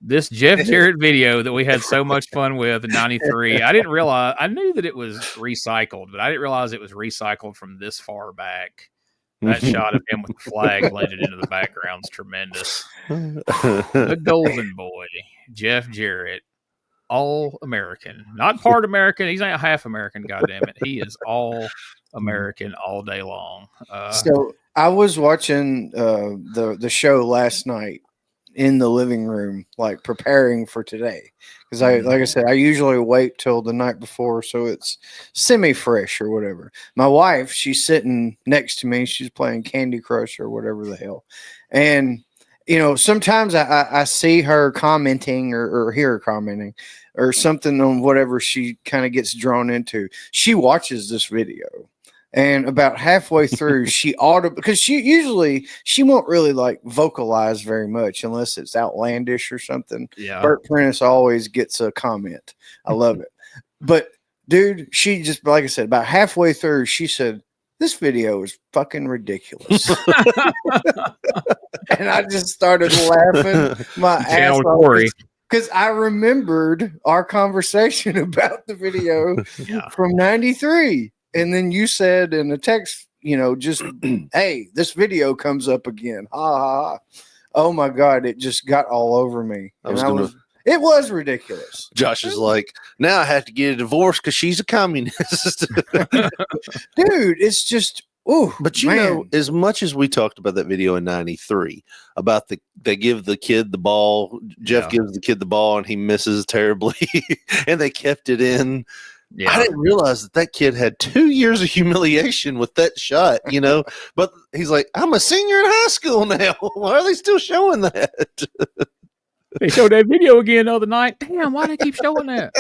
This Jeff Jarrett video that we had so much fun with in '93. I didn't realize, I knew that it was recycled, but I didn't realize it was recycled from this far back. That shot of him with the flag blended into the background's tremendous. The golden boy, Jeff Jarrett, all American, not part American. He's not half American. Goddammit, he is all American all day long. So I was watching the show last night in the living room, like preparing for today, because like I said, I usually wait till the night before so it's semi-fresh or whatever. My wife, she's sitting next to me, she's playing Candy Crush or whatever the hell, and sometimes I see her commenting or hear her commenting or something on whatever she kind of gets drawn into. She watches this video. And about halfway through, because she won't really like vocalize very much unless it's outlandish or something. Yeah. Bert Prentice always gets a comment. I love it. But dude, she just, like I said, about halfway through, she said, "This video is fucking ridiculous." And I just started laughing my ass off because I remembered our conversation about the video from '93. And then you said in a text, just, "Hey, this video comes up again." Ha ha ha. Oh my God. It just got all over me. It was ridiculous. Josh is like, now I have to get a divorce because she's a communist. Dude, it's just, ooh. But as much as we talked about that video in '93 about they give the kid the ball, Jeff gives the kid the ball and he misses terribly, and they kept it in. Yeah. I didn't realize that kid had 2 years of humiliation with that shot, but he's like, "I'm a senior in high school now. Why are they still showing that?" They showed that video again the other night. Damn, why do they keep showing that?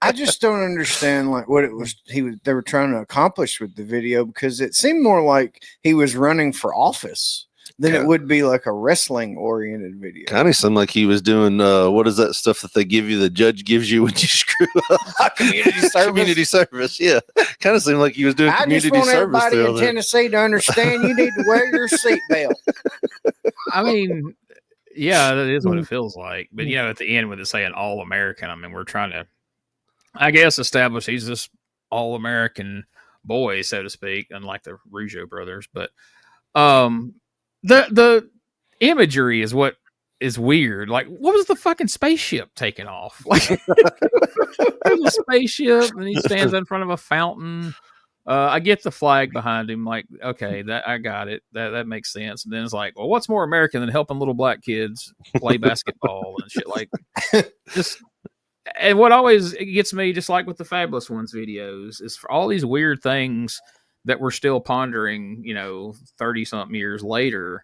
I just don't understand like what it was they were trying to accomplish with the video, because it seemed more like he was running for office than it would be like a wrestling oriented video. Kind of seemed like he was doing what is that stuff that they give you, the judge gives you when you screw up? Community service. Community service, yeah. Kind of seemed like he was doing community service. I just want everybody in Tennessee to understand you need to wear your seatbelt. I mean, yeah, that is what it feels like. But at the end with it saying all American, I mean, we're trying to, I guess, establish he's this all American boy, so to speak, unlike the Rougeau brothers. But the imagery is what is weird. Like, what was the fucking spaceship taking off? Like, there's a spaceship, and he stands in front of a fountain. I get the flag behind him. Like, okay, that I got it. That makes sense. And then it's like, well, what's more American than helping little black kids play basketball and shit? Like, just. And what always gets me, just like with the Fabulous Ones videos, is for all these weird things that we're still pondering, 30-something years later.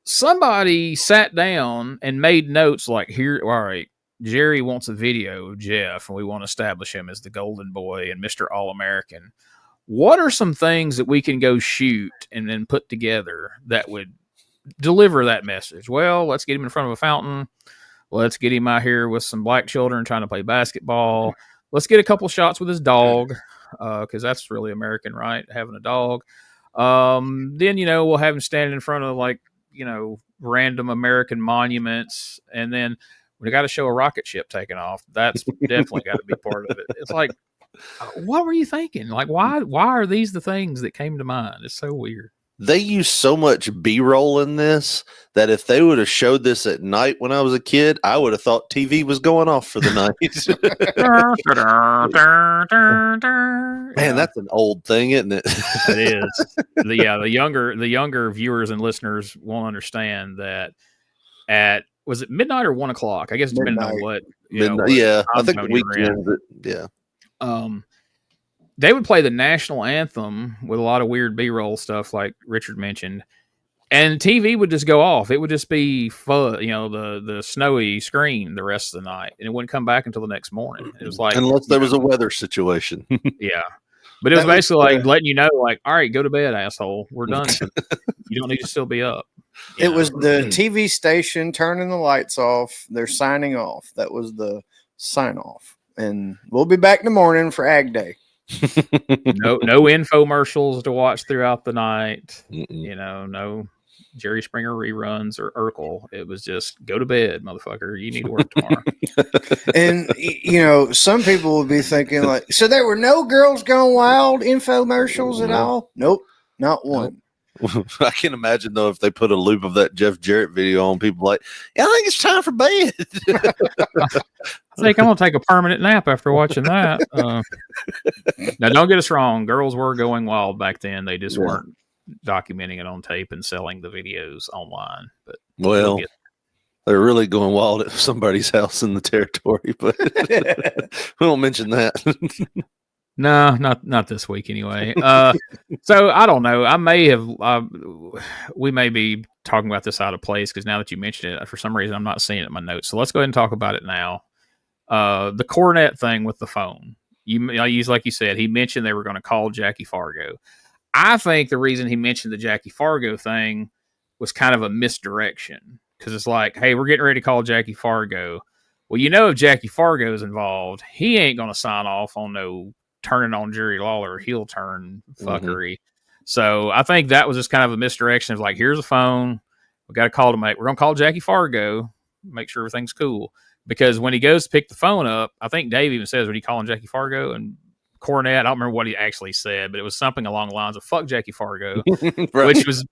Somebody sat down and made notes like, here, all right, Jerry wants a video of Jeff, and we want to establish him as the golden boy and Mr. All-American. What are some things that we can go shoot and then put together that would deliver that message? Well, let's get him in front of a fountain. Let's get him out here with some black children trying to play basketball. Let's get a couple shots with his dog, because that's really American, right? Having a dog. Then, we'll have him standing in front of, like, random American monuments. And then we got to show a rocket ship taking off. That's definitely got to be part of it. It's like, what were you thinking? Like, why are these the things that came to mind? It's so weird. They use so much B-roll in this that if they would have showed this at night when I was a kid, I would have thought TV was going off for the night. Man, that's an old thing, isn't it? It is. The younger viewers and listeners won't understand that was it midnight or 1 o'clock? I guess it's depending on what. Yeah, I think the weekend. Yeah. They would play the national anthem with a lot of weird B-roll stuff, like Richard mentioned, and TV would just go off. It would just be fun, the snowy screen the rest of the night, and it wouldn't come back until the next morning. It was like, unless there was a weather situation. Yeah, but it was basically like letting you know, like, all right, go to bed, asshole. We're done. You don't need to still be up. It was the TV station turning the lights off. They're signing off. That was the sign off, and we'll be back in the morning for Ag Day. No infomercials to watch throughout the night. No Jerry Springer reruns or Urkel. It was just go to bed, motherfucker. You need to work tomorrow. And some people will be thinking like, so there were no Girls Gone Wild infomercials at all? Nope, not one. I can imagine though if they put a loop of that Jeff Jarrett video on, people like, yeah, I think it's time for bed. I think I'm gonna take a permanent nap after watching that. Now, don't get us wrong, girls were going wild back then. They just weren't documenting it on tape and selling the videos online. But they're really going wild at somebody's house in the territory. But we won't mention that. No, not this week anyway. So I don't know. I may have. We may be talking about this out of place because now that you mentioned it, for some reason I'm not seeing it in my notes. So let's go ahead and talk about it now. The Cornette thing with the phone. Like you said, he mentioned they were going to call Jackie Fargo. I think the reason he mentioned the Jackie Fargo thing was kind of a misdirection because it's like, hey, we're getting ready to call Jackie Fargo. Well, if Jackie Fargo is involved, he ain't going to sign off on no turning on Jerry Lawler heel turn fuckery. So I think that was just kind of a misdirection of like, here's a phone. We got to call we're going to call Jackie Fargo, make sure everything's cool. Because when he goes to pick the phone up, I think Dave even says, "What are you calling Jackie Fargo?" And Cornette, I don't remember what he actually said, but it was something along the lines of "fuck Jackie Fargo," right. Which was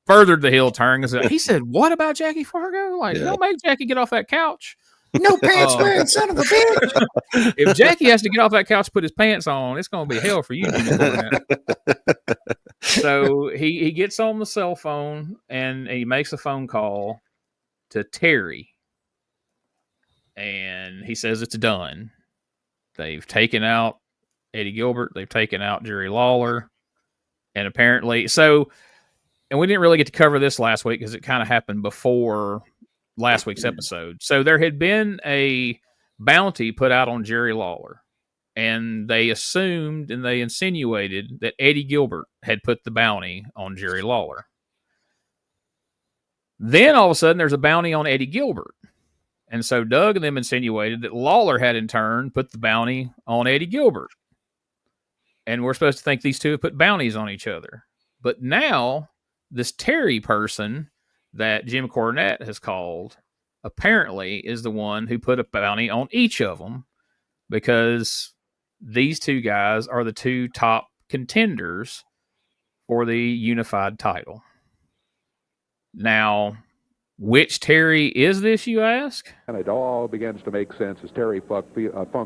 furthered the heel turn. He said, "What about Jackie Fargo? Like, don't make Jackie get off that couch." No pants wearing son of a bitch. If Jackie has to get off that couch, put his pants on, it's going to be hell for you. So he gets on the cell phone and he makes a phone call to Terry. And he says it's done. They've taken out Eddie Gilbert. They've taken out Jerry Lawler. And apparently, and we didn't really get to cover this last week because it kind of happened before last week's episode. So there had been a bounty put out on Jerry Lawler. And they assumed and they insinuated that Eddie Gilbert had put the bounty on Jerry Lawler. Then all of a sudden, there's a bounty on Eddie Gilbert. And so Doug and them insinuated that Lawler had in turn put the bounty on Eddie Gilbert. And we're supposed to think these two have put bounties on each other. But now, this Terry person that Jim Cornette has called apparently is the one who put a bounty on each of them because these two guys are the two top contenders for the unified title. Now, Which Terry is this, you ask? And it all begins to make sense as Terry Funk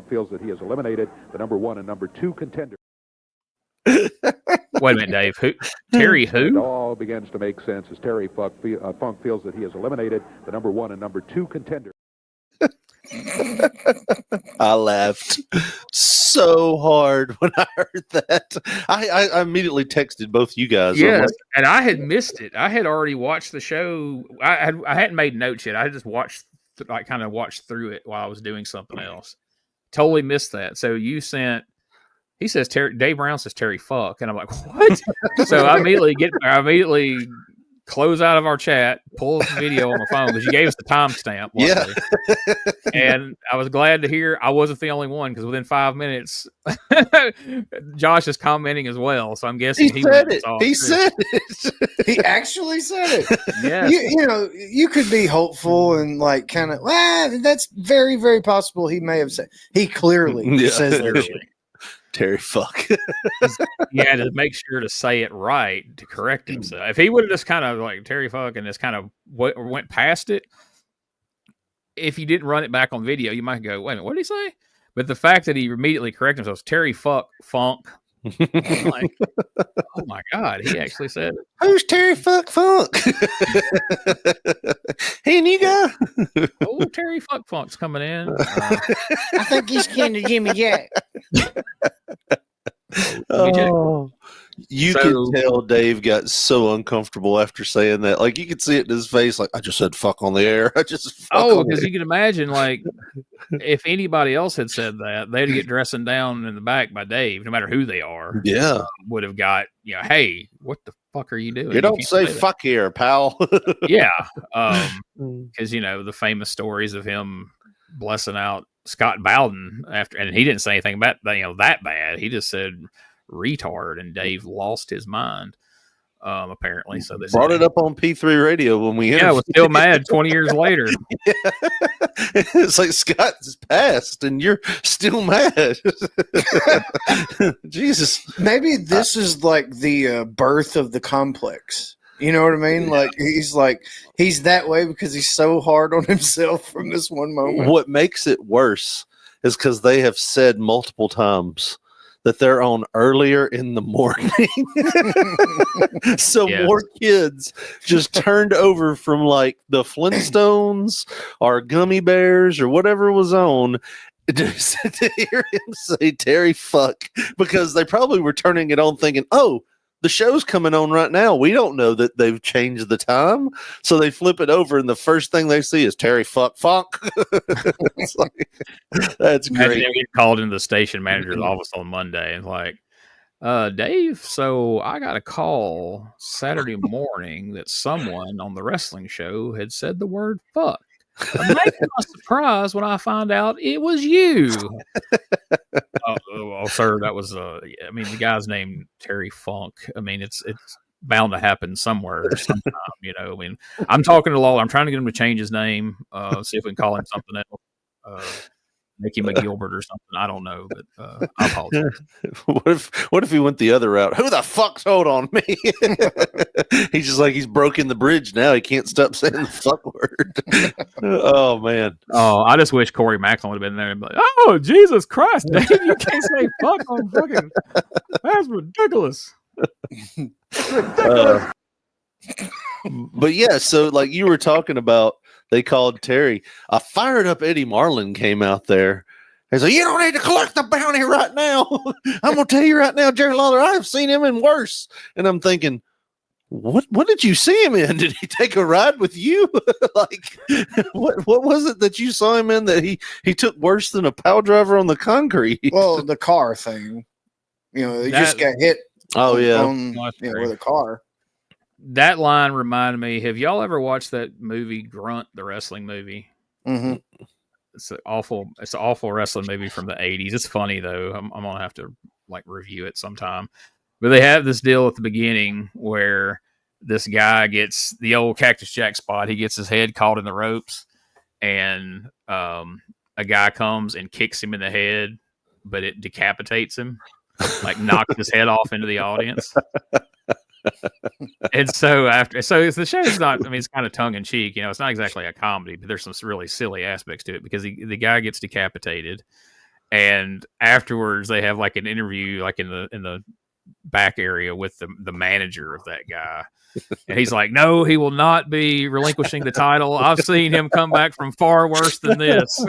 feels that he has eliminated the number 1 and number 2 contender. Wait a minute, Dave. Who? Terry It who? all begins to make sense as Terry Funk feels that he has eliminated the number 1 and number 2 contender. I laughed so hard when I heard that. I immediately texted both you guys. Yes, and I had missed it. I had already watched the show. I hadn't made notes yet. I just watched, kind of watched through it while I was doing something else. Totally missed that. So you sent. He says Dave Brown says Terry fuck, and I'm like, what? So I immediately close out of our chat, pull the video on my phone because you gave us the timestamp. Yeah. And I was glad to hear I wasn't the only one because within 5 minutes, Josh is commenting as well. So I'm guessing he said it. He said it. He actually said it. Yeah. You could be hopeful and like kind of, that's very, very possible. He may have said, he clearly says that shit. Terry fuck. He had to make sure to say it right to correct himself. If he would have just kind of like Terry fuck and just kind of went past it, if you didn't run it back on video, you might go, wait a minute, what did he say? But the fact that he immediately corrected himself, Terry fuck funk. I'm like, oh my God, he actually said it. Who's Terry fuck funk? Hey, new guy. Oh, Terry fuck funk's coming in. I think he's kin to Jimmy Jack. You can tell Dave got so uncomfortable after saying that. Like you could see it in his face. Like I just said, "Fuck" on the air. I just because you can imagine, like, if anybody else had said that, they'd get dressing down in the back by Dave, no matter who they are. Yeah, would have got hey, what the fuck are you doing? You don't say fuck here, pal. Yeah, because the famous stories of him blessing out Scott Bowden after, and he didn't say anything about that bad. He just said retard, and Dave lost his mind. Apparently, so they brought it up on P3 radio when we I was still mad 20 years later. Yeah. It's like Scott's passed and you're still mad. Jesus, maybe this is like the birth of the complex. You know what I mean? Like he's that way because he's so hard on himself from this one moment. What makes it worse is because they have said multiple times that they're on earlier in the morning. So more kids just turned over from like the Flintstones or Gummy Bears or whatever was on to hear him say Terry fuck, because they probably were turning it on thinking, oh, the show's coming on right now. We don't know that they've changed the time. So they flip it over and the first thing they see is Terry fuck funk. It's like, that's great. They get called into the station manager's office on Monday and like, Dave, so I got a call Saturday morning that someone on the wrestling show had said the word fuck. Imagine my surprise when I found out it was you. Sir, that was the guy's name Terry Funk. I mean, it's bound to happen somewhere sometime. I'm talking to Lawler. I'm trying to get him to change his name. See if we can call him something else. Make him a Gilbert or something. I don't know, but I apologize. What if he went the other route? Who the fuck told on me? He's just like, he's broken the bridge now. He can't stop saying the fuck word. Oh man. Oh, I just wish Corey Macklin would have been there and be like, oh Jesus Christ, Dave, you can't say fuck on fucking. That's ridiculous. But yeah, so like you were talking about, they called Terry. A fired up Eddie Marlin came out there. He's like, you don't need to collect the bounty right now. I'm going to tell you right now, Jerry Lawler, I've seen him in worse. And I'm thinking, what did you see him in? Did he take a ride with you? Like, what was it that you saw him in that he took worse than a pile driver on the concrete? Well, the car thing. He just got hit. Oh, yeah. With a car. That line reminded me, have y'all ever watched that movie Grunt, the wrestling movie? Mm-hmm. It's an awful wrestling movie from the 80s. It's funny though. I'm going to have to like review it sometime. But they have this deal at the beginning where this guy gets the old Cactus Jack spot. He gets his head caught in the ropes and a guy comes and kicks him in the head, but it decapitates him, like knocks his head off into the audience. And so the show's not. I mean, it's kind of tongue in cheek. It's not exactly a comedy, but there's some really silly aspects to it because the guy gets decapitated, and afterwards they have like an interview, like in the back area with the manager of that guy. And he's like, no, he will not be relinquishing the title. I've seen him come back from far worse than this.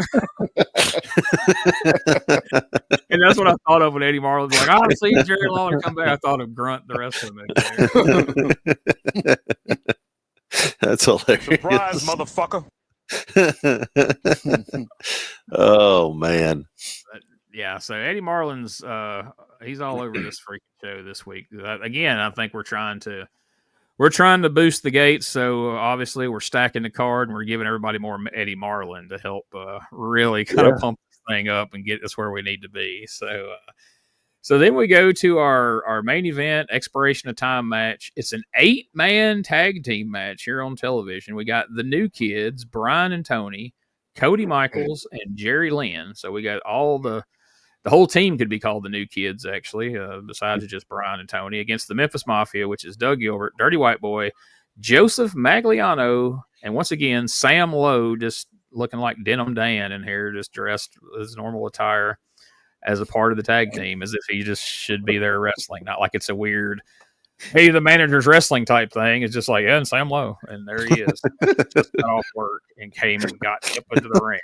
And that's what I thought of when Eddie Marlin was like, I've seen Jerry Lawler come back. I thought of Grunt the rest of them. That's hilarious. Surprise, motherfucker. Oh, man. Yeah, so Eddie Marlin's he's all over this freaking show this week. Again, I think we're trying to boost the gates, so obviously we're stacking the card and we're giving everybody more Eddie Marlin to help really kind of pump this thing up and get us where we need to be. So then we go to our main event, expiration of time match. It's an 8-man tag team match here on television. We got the new kids, Brian and Tony, Cody Michaels, and Jerry Lynn. So we got all the whole team could be called the new kids, actually, besides just Brian and Tony, against the Memphis Mafia, which is Doug Gilbert, Dirty White Boy, Joseph Magliano, and once again, Sam Lowe, just looking like Denim Dan in here, just dressed as normal attire as a part of the tag team, as if he just should be there wrestling, not like it's a weird, hey, the manager's wrestling type thing. It's just like, yeah, and Sam Lowe, and there he is. Just got off work and came and got up into the ring.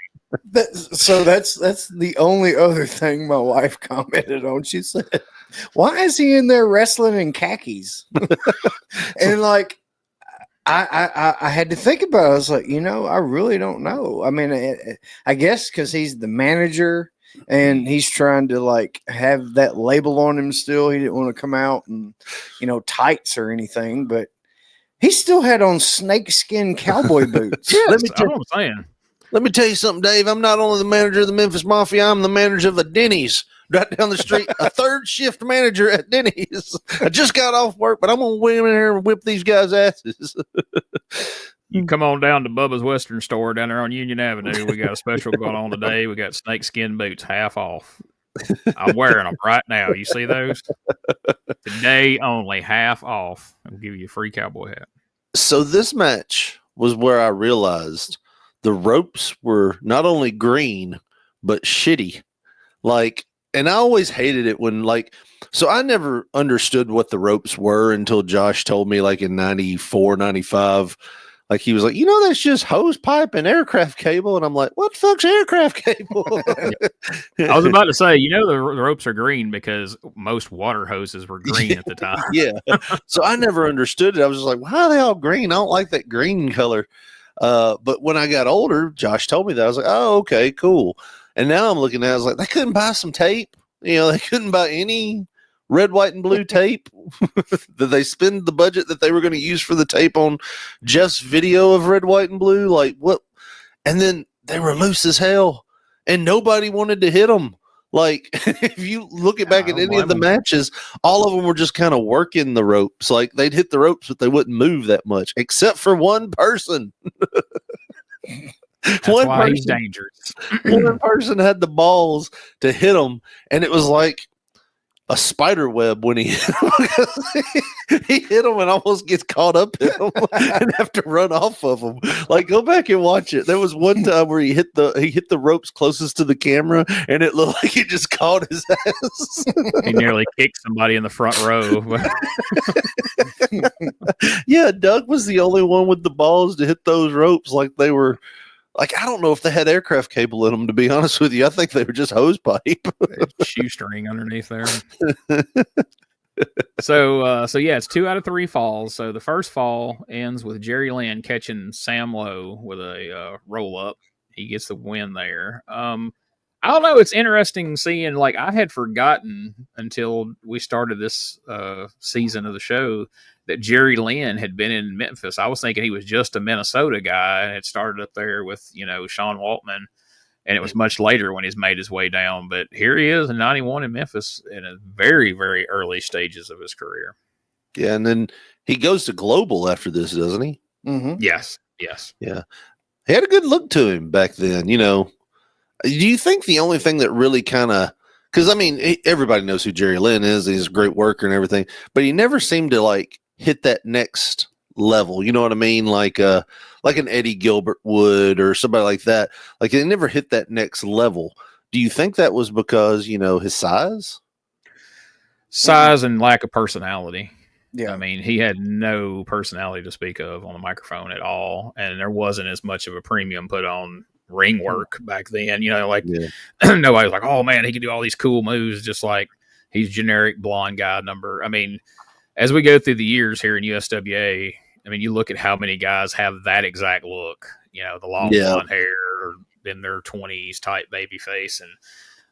That's the only other thing my wife commented on. She said, "Why is he in there wrestling in khakis?" And like, I had to think about it. I was like, I really don't know. I mean, I guess because he's the manager and he's trying to like have that label on him still. He didn't want to come out and tights or anything, but he still had on snakeskin cowboy boots. Yes, that's what I'm saying. Let me tell you something, Dave. I'm not only the manager of the Memphis Mafia, I'm the manager of the Denny's right down the street, a third shift manager at Denny's. I just got off work, but I'm going to win in here and whip these guys' asses. You can come on down to Bubba's Western Store down there on Union Avenue. We got a special going on today. We got snakeskin boots, half off. I'm wearing them right now. You see those? Today only, half off. I'll give you a free cowboy hat. So this match was where I realized the ropes were not only green, but shitty. And I always hated it when, so I never understood what the ropes were until Josh told me, in 94, 95. He was like, that's just hose pipe and aircraft cable. And I'm like, what the fuck's aircraft cable? I was about to say, the ropes are green because most water hoses were green at the time. Yeah. So I never understood it. I was just like, why are they all green? I don't like that green color. But when I got older, Josh told me that. I was like, oh, okay, cool. And now I'm looking at it, I was like, they couldn't buy some tape. They couldn't buy any red, white, and blue tape. Did they spend the budget that they were going to use for the tape on Jeff's video of red, white, and blue? What? And then they were loose as hell, and nobody wanted to hit them. If you look back at any of the matches, all of them were just kind of working the ropes. They'd hit the ropes, but they wouldn't move that much, except for one person. That's why he's dangerous. One person had the balls to hit him, and it was like a spider web when he hit him. He hit him and almost gets caught up in him and have to run off of him. Go back and watch it. There was one time where he hit the ropes closest to the camera, and it looked like he just caught his ass. He nearly kicked somebody in the front row. Yeah, Doug was the only one with the balls to hit those ropes like they were. I don't know if they had aircraft cable in them, to be honest with you. I think they were just hose pipe. Shoestring underneath there. So yeah, it's 2 out of 3 falls. So the first fall ends with Jerry Lynn catching Sam Lowe with a roll up. He gets the win there. I don't know. It's interesting seeing, I had forgotten until we started this season of the show that Jerry Lynn had been in Memphis. I was thinking he was just a Minnesota guy and had started up there with, Sean Waltman. And it was much later when he's made his way down. But here he is in 91 in Memphis in a very, very early stages of his career. Yeah, and then he goes to Global after this, doesn't he? Mm-hmm. Yes. Yeah. He had a good look to him back then, Do you think the only thing that really kind of, because everybody knows who Jerry Lynn is. He's a great worker and everything, but he never seemed to hit that next level. You know what I mean? Like an Eddie Gilbert would, or somebody like that. Like they never hit that next level. Do you think that was because, his size? Size and lack of personality. Yeah. I mean, he had no personality to speak of on the microphone at all. And there wasn't as much of a premium put on ring work back then. Nobody was like, oh man, he can do all these cool moves, just like he's generic blonde guy number. I mean, as we go through the years here in USWA, I mean, you look at how many guys have that exact look, the long blonde hair, or in their 20s type baby face. And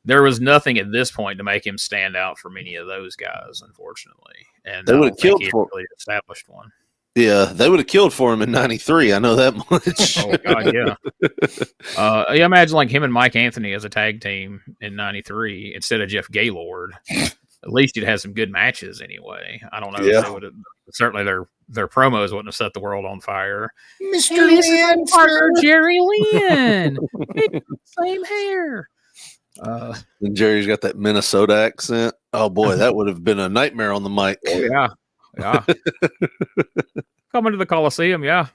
there was nothing at this point to make him stand out for many of those guys, unfortunately. And they would have killed for really established one. Yeah, they would have killed for him in '93. I know that much. Oh God, yeah. Imagine like him and Mike Anthony as a tag team in '93 instead of Jeff Gaylord. At least you'd have some good matches anyway. I don't know if they would have. Certainly, their promos wouldn't have set the world on fire. Mr. Lynn, partner Jerry Lynn, same hair. And Jerry's got that Minnesota accent. Oh boy, that would have been a nightmare on the mic. Oh, yeah. Coming to the Coliseum, yeah.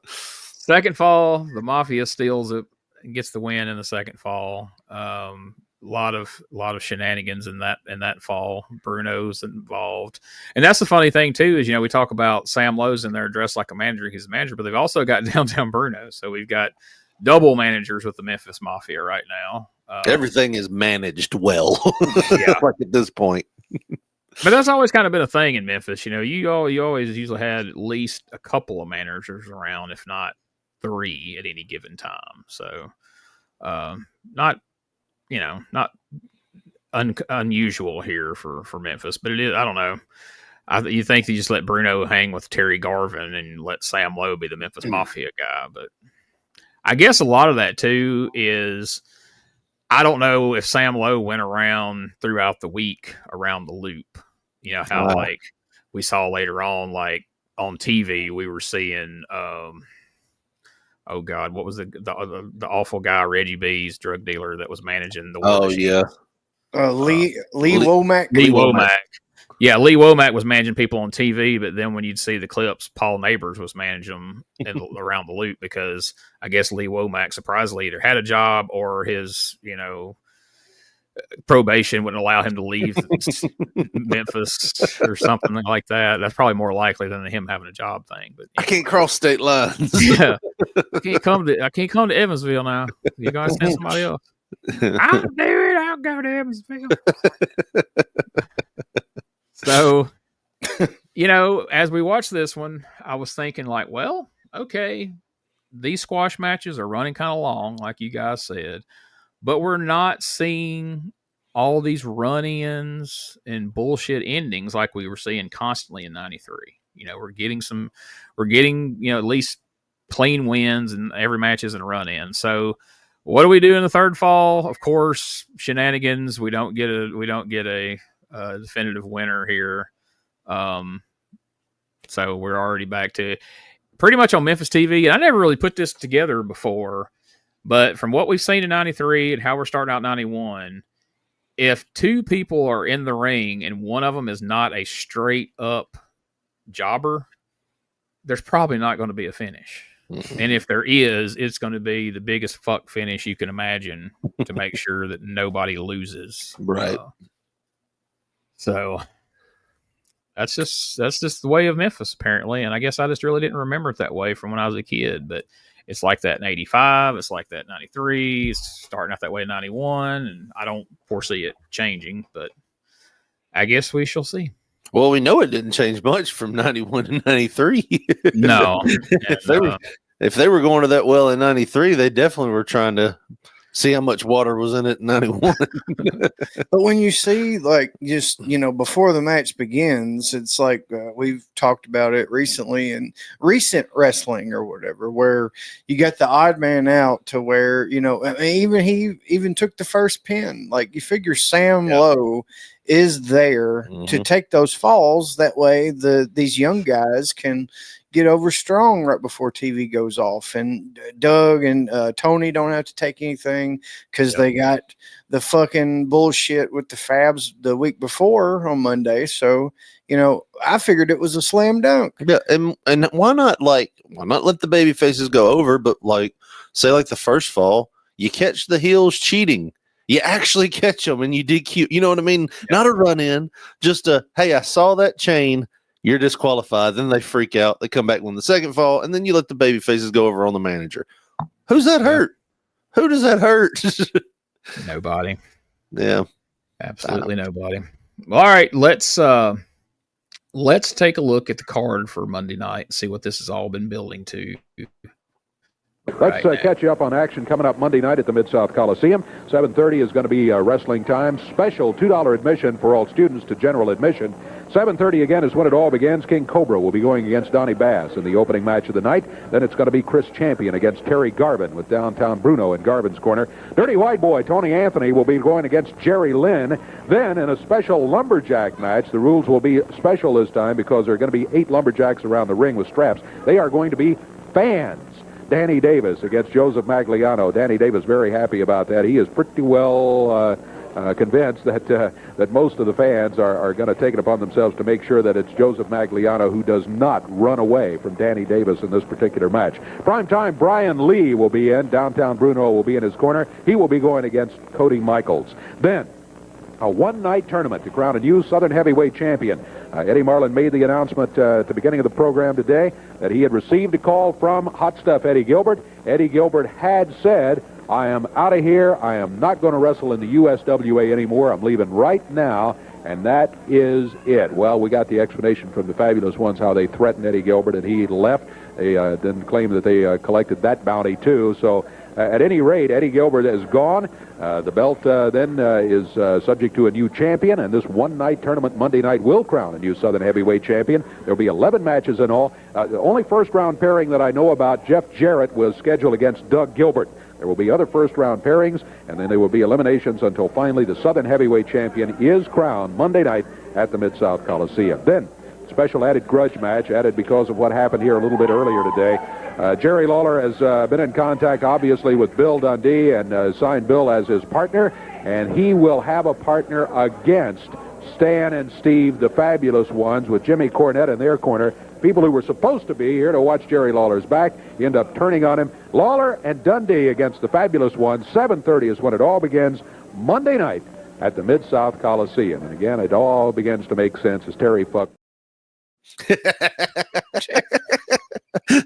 Second fall, the Mafia steals it and gets the win in the second fall. A lot of shenanigans in that fall. Bruno's involved, and that's the funny thing too is we talk about Sam Lowe's in there dressed like a manager. He's a manager, but they've also got Downtown Bruno. So we've got double managers with the Memphis Mafia right now. Everything is managed well. Yeah, like at this point. But that's always kind of been a thing in Memphis. You always usually had at least a couple of managers around, if not 3 at any given time. So, not unusual here for Memphis, but it is. I don't know. You think they just let Bruno hang with Terry Garvin and let Sam Lowe be the Memphis Mafia guy, but I guess a lot of that too is I don't know if Sam Lowe went around throughout the week around the loop. How like we saw later on, like on TV, we were seeing, oh God, what was the awful guy, Reggie B's drug dealer that was managing the War Machine. Lee Womack. Lee Womack. Yeah, Lee Womack was managing people on TV, but then when you'd see the clips, Paul Neighbors was managing them around the loop because I guess Lee Womack surprisingly either had a job or his, probation wouldn't allow him to leave Memphis or something like that. That's probably more likely than him having a job thing. But I can't cross state lines. Yeah, I can't come to Evansville now. You gotta send somebody else. I'll do it. I'll go to Evansville. So, as we watch this one, I was thinking like, well, okay, these squash matches are running kind of long, like you guys said, but we're not seeing all these run-ins and bullshit endings like we were seeing constantly in '93. We're getting at least clean wins and every match isn't a run-in. So what do we do in the third fall? Of course, shenanigans. We don't get a definitive winner here. So we're already back to pretty much on Memphis TV. I never really put this together before, but from what we've seen in '93 and how we're starting out '91, if 2 people are in the ring and one of them is not a straight up jobber, there's probably not going to be a finish. And if there is, it's going to be the biggest fuck finish you can imagine to make sure that nobody loses. Right. So that's just the way of Memphis, apparently. And I guess I just really didn't remember it that way from when I was a kid. But it's like that in '85. It's like that in '93. It's starting out that way in '91. And I don't foresee it changing. But I guess we shall see. Well, we know it didn't change much from '91 to '93. No. If they were going to that well in '93, they definitely were trying to see how much water was in it in '91. But when you see, like, just, before the match begins, it's like we've talked about it recently in recent wrestling or whatever, where you got the odd man out to where, he even took the first pin. Like, you figure Sam Lowe is there to take those falls. That way these young guys can, get over strong right before TV goes off. And Doug and Tony don't have to take anything because they got the fucking bullshit with the Fabs the week before on Monday. So, I figured it was a slam dunk. Yeah, and why not let the baby faces go over, but say the first fall, you catch the heels cheating. You actually catch them and you DQ. You know what I mean? Yeah. Not a run in, just hey, I saw that chain. You're disqualified. Then they freak out. They come back when the second fall, and then you let the baby faces go over on the manager. Who's that hurt? Who does that hurt? Nobody. Yeah, absolutely nobody. All right, let's take a look at the card for Monday night and see what this has all been building to. Let's catch you up on action coming up Monday night at the Mid-South Coliseum. 7:30 is going to be wrestling time. Special $2 admission for all students to general admission. 7:30 again is when it all begins. King Cobra will be going against Donnie Bass in the opening match of the night. Then it's going to be Chris Champion against Terry Garvin with Downtown Bruno in Garvin's corner. Dirty White Boy Tony Anthony will be going against Jerry Lynn. Then in a special Lumberjack match, the rules will be special this time because there are going to be 8 Lumberjacks around the ring with straps. They are going to be fans. Danny Davis against Joseph Magliano. Danny Davis very happy about that. He is pretty well convinced that most of the fans are going to take it upon themselves to make sure that it's Joseph Magliano who does not run away from Danny Davis in this particular match. Primetime Brian Lee will be in. Downtown Bruno will be in his corner. He will be going against Cody Michaels. Then a one-night tournament to crown a new Southern Heavyweight Champion. Eddie Marlin made the announcement at the beginning of the program today that he had received a call from Hot Stuff Eddie Gilbert. Eddie Gilbert had said, I am out of here. I am not going to wrestle in the USWA anymore. I'm leaving right now, and that is it. Well, we got the explanation from the Fabulous Ones how they threatened Eddie Gilbert, and he left. They then claimed that they collected that bounty, too. So at any rate, Eddie Gilbert is gone. The belt then is subject to a new champion, and this one-night tournament Monday night will crown a new Southern Heavyweight Champion. There will be 11 matches in all. The only first-round pairing that I know about, Jeff Jarrett, was scheduled against Doug Gilbert. There will be other first-round pairings, and then there will be eliminations until finally the Southern Heavyweight Champion is crowned Monday night at the Mid-South Coliseum. Then, special added grudge match, added because of what happened here a little bit earlier today. Jerry Lawler has been in contact, obviously, with Bill Dundee and signed Bill as his partner, and he will have a partner against Stan and Steve, the Fabulous Ones, with Jimmy Cornette in their corner. People who were supposed to be here to watch Jerry Lawler's back, you end up turning on him. Lawler and Dundee against the Fabulous Ones. 7:30 is when it all begins Monday night at the Mid-South Coliseum. And again, it all begins to make sense as Terry Fuck.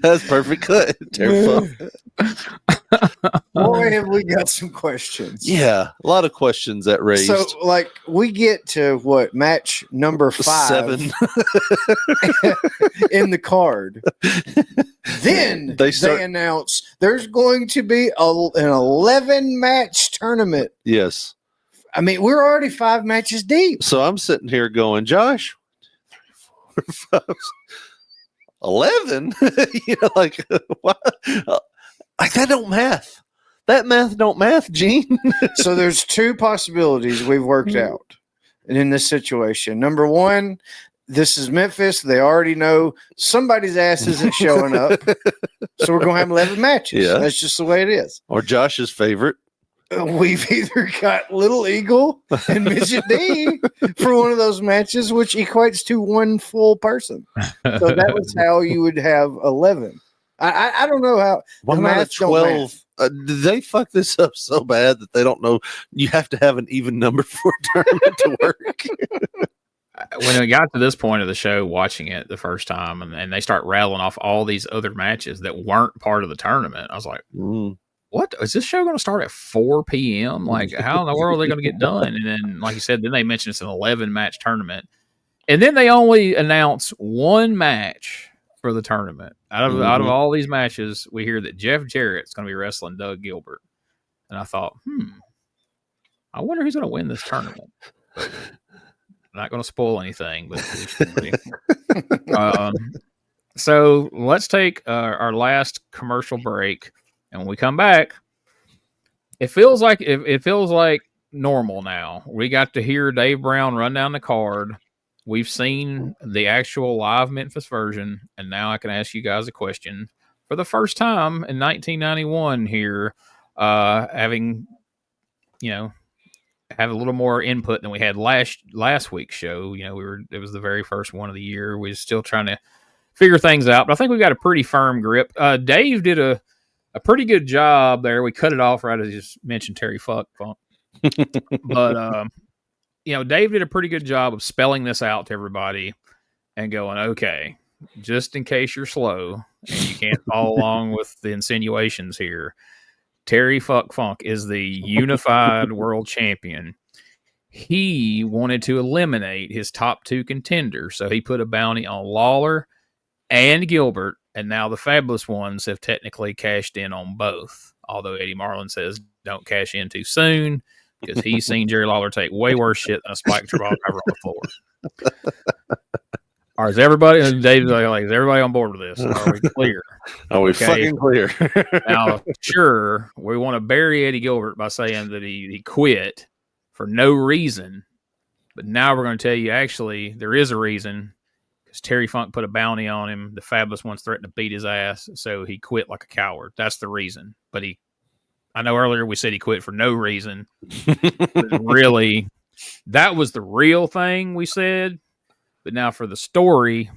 That's perfect cut. Terry Fuck. Boy, have we got some questions. Yeah, a lot of questions that raised. So, we get to what, match number 5? 7 in the card. Then they announce there's going to be an 11-match tournament. Yes. I mean, we're already 5 matches deep. So I'm sitting here going, Josh, 1, 2, 3, 4, 5, 11? What? That don't math. That math don't math, Gene. So there's 2 possibilities we've worked out in this situation. Number 1, this is Memphis. They already know somebody's ass isn't showing up. So we're going to have 11 matches. Yeah. That's just the way it is. Or Josh's favorite. We've either got Little Eagle and Midget D for one of those matches, which equates to 1 full person. So that was how you would have 11. I don't know how. One out of 12. They fuck this up so bad that they don't know you have to have an even number for a tournament to work. When we got to this point of the show, watching it the first time, and they start rattling off all these other matches that weren't part of the tournament, I was like, what? Is this show going to start at 4 p.m.? How in the world are they going to get done? And then, like you said, then they mentioned it's an 11-match tournament. And then they only announce 1 match for the tournament. Out of all these matches, we hear that Jeff Jarrett's going to be wrestling Doug Gilbert. And I thought, I wonder who's going to win this tournament. But I'm not going to spoil anything, but so let's take our last commercial break, and when we come back, it feels like normal now. We got to hear Dave Brown run down the card, we've seen the actual live Memphis version, and now I can ask you guys a question for the first time in 1991 here, having, have a little more input than we had last week's show. It was the very first one of the year. We were still trying to figure things out, but I think we got a pretty firm grip. Dave did a pretty good job there. We cut it off right as you just mentioned Terry Funk. But Dave did a pretty good job of spelling this out to everybody and going, okay, just in case you're slow and you can't follow along with the insinuations here, Terry Funk is the unified world champion. He wanted to eliminate his top 2 contenders, so he put a bounty on Lawler and Gilbert, and now the Fabulous Ones have technically cashed in on both, although Eddie Marlin says don't cash in too soon, because he's seen Jerry Lawler take way worse shit than a spike driver on the floor. Or is everybody, Dave's like, is everybody on board with this? Are we clear? Are we fucking clear? Now, sure, we want to bury Eddie Gilbert by saying that he quit for no reason. But now we're going to tell you, actually, there is a reason, because Terry Funk put a bounty on him. The Fabulous Ones threatened to beat his ass, so he quit like a coward. That's the reason. But I know earlier we said he quit for no reason. Really, that was the real thing we said. But now for the story,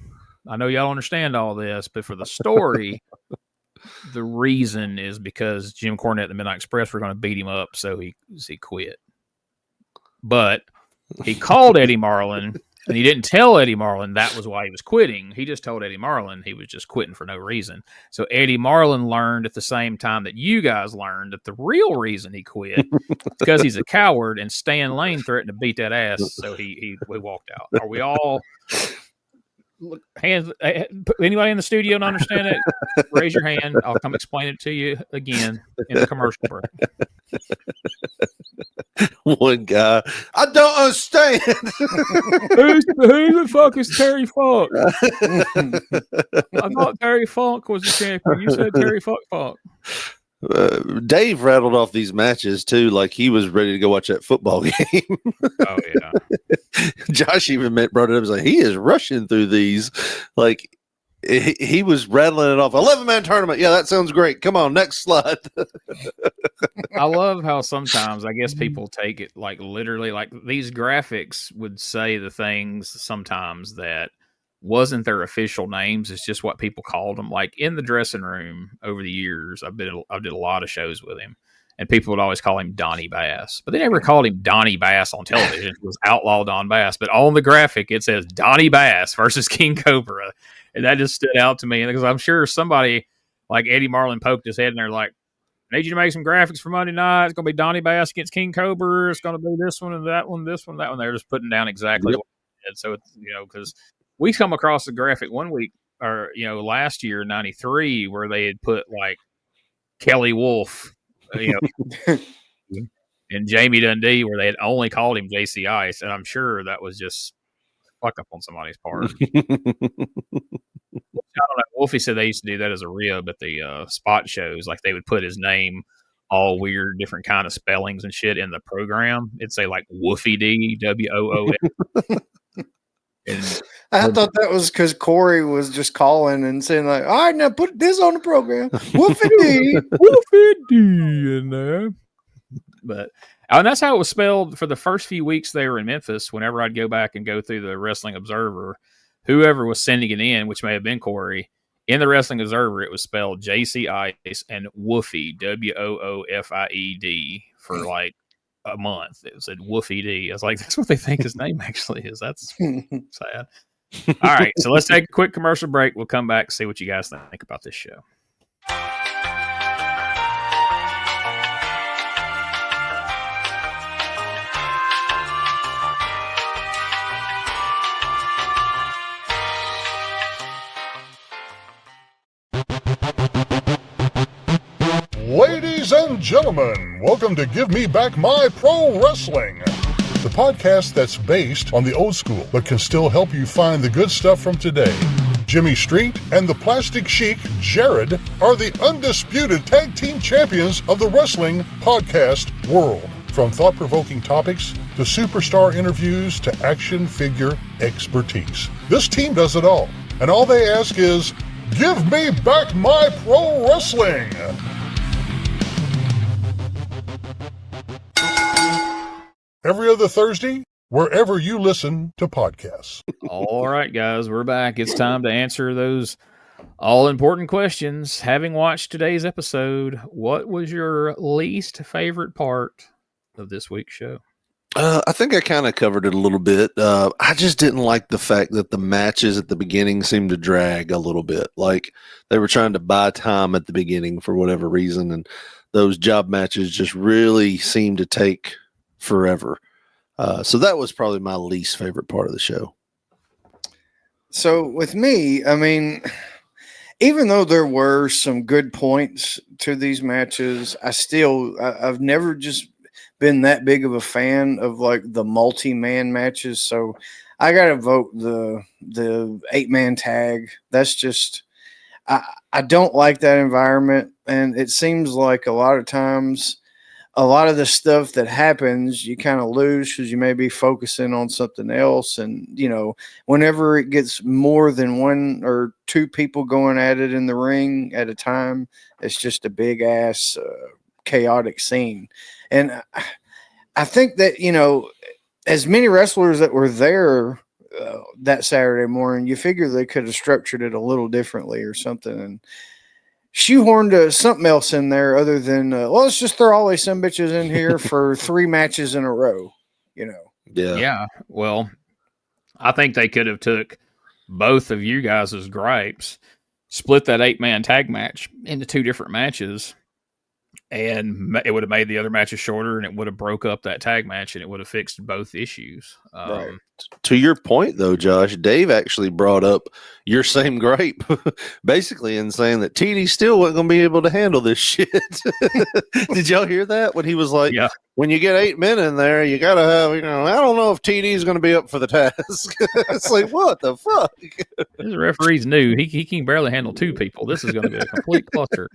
I know y'all understand all this, but for the story, the reason is because Jim Cornette and the Midnight Express were going to beat him up, so he quit. But he called Eddie Marlin, and he didn't tell Eddie Marlin that was why he was quitting. He just told Eddie Marlin he was just quitting for no reason. So Eddie Marlin learned at the same time that you guys learned that the real reason he quit is because he's a coward, and Stan Lane threatened to beat that ass, so we walked out. Are we all... Hands? Anybody in the studio not understand it? Raise your hand. I'll come explain it to you again in the commercial break. One guy, I don't understand. Who the fuck is Terry Funk? I thought Terry Funk was the champion. You said Terry Funk. Dave rattled off these matches too, like he was ready to go watch that football game. Oh yeah. Josh even brought it up. He's like, he is rushing through these. Like he was rattling it off. 11-man tournament. Yeah, that sounds great. Come on, next slide. I love how sometimes I guess people take it like literally, like these graphics would say the things sometimes that wasn't their official names. It's just what people called them. Like in the dressing room over the years, I did a lot of shows with him, and people would always call him Donnie Bass, but they never called him Donnie Bass on television. It was Outlaw Don Bass, but on the graphic it says Donnie Bass versus King Cobra, and that just stood out to me because I'm sure somebody like Eddie Marlin poked his head in there like, I need you to make some graphics for Monday night. It's going to be Donnie Bass against King Cobra. It's going to be this one and that one, this one, that one. They're just putting down exactly what they did. So it's, because we come across the graphic one week, or last year, 93, where they had put like Kelly Wolf, and Jamie Dundee, where they had only called him JC Ice, and I'm sure that was just fuck up on somebody's part. I don't know. Wolfie said they used to do that as a rib at the spot shows. Like they would put his name, all weird, different kind of spellings and shit in the program. It'd say like Woofy D, WOOF. And I thought that was because Corey was just calling and saying like, all right, now put this on the program. Woofy D. Woofy D in there. But and that's how it was spelled for the first few weeks they were in Memphis. Whenever I'd go back and go through the Wrestling Observer, whoever was sending it in, which may have been Corey, in the Wrestling Observer, it was spelled JC Ice and Woofy, WOOFIED, for like a month. It said Woofy D. I was like, that's what they think his name actually is. That's sad. All right, so let's take a quick commercial break. We'll come back and see what you guys think about this show. Ladies and gentlemen, welcome to Give Me Back My Pro Wrestling, the podcast that's based on the old school but can still help you find the good stuff from today. Jimmy Street and the Plastic Sheik, Jared, are the undisputed tag team champions of the wrestling podcast world. From thought-provoking topics to superstar interviews to action figure expertise. This team does it all. And all they ask is, give me back my pro wrestling. Every other Thursday, wherever you listen to podcasts. All right, guys, we're back. It's time to answer those all-important questions. Having watched today's episode, what was your least favorite part of this week's show? I think I kind of covered it a little bit. I just didn't like the fact that the matches at the beginning seemed to drag a little bit. Like they were trying to buy time at the beginning for whatever reason, and those job matches just really seemed to take forever. So that was probably my least favorite part of the show. So with me, I mean, even though there were some good points to these matches, I've never just been that big of a fan of like the multi-man matches. So I got to vote the 8-man tag. That's just, I don't like that environment. And it seems like a lot of times, a lot of the stuff that happens, you kind of lose because you may be focusing on something else. And, you know, whenever it gets more than one or two people going at it in the ring at a time, it's just a big ass chaotic scene. And I think that, you know, as many wrestlers that were there that Saturday morning, you figure they could have structured it a little differently or something. And shoehorned something else in there other than, let's just throw all these some bitches in here for 3 matches in a row, you know? Yeah. Well, I think they could have took both of you guys' gripes, split that 8-man tag match into 2 different matches, and it would have made the other matches shorter, and it would have broke up that tag match, and it would have fixed both issues. Right. To your point, though, Josh, Dave actually brought up your same gripe, basically in saying that TD still wasn't going to be able to handle this shit. Did y'all hear that? When he was like, yeah, when you get 8 men in there, you got to have, you know, I don't know if TD is going to be up for the task. It's like, what the fuck? This referee's new. He can barely handle 2 people. This is going to be a complete cluster.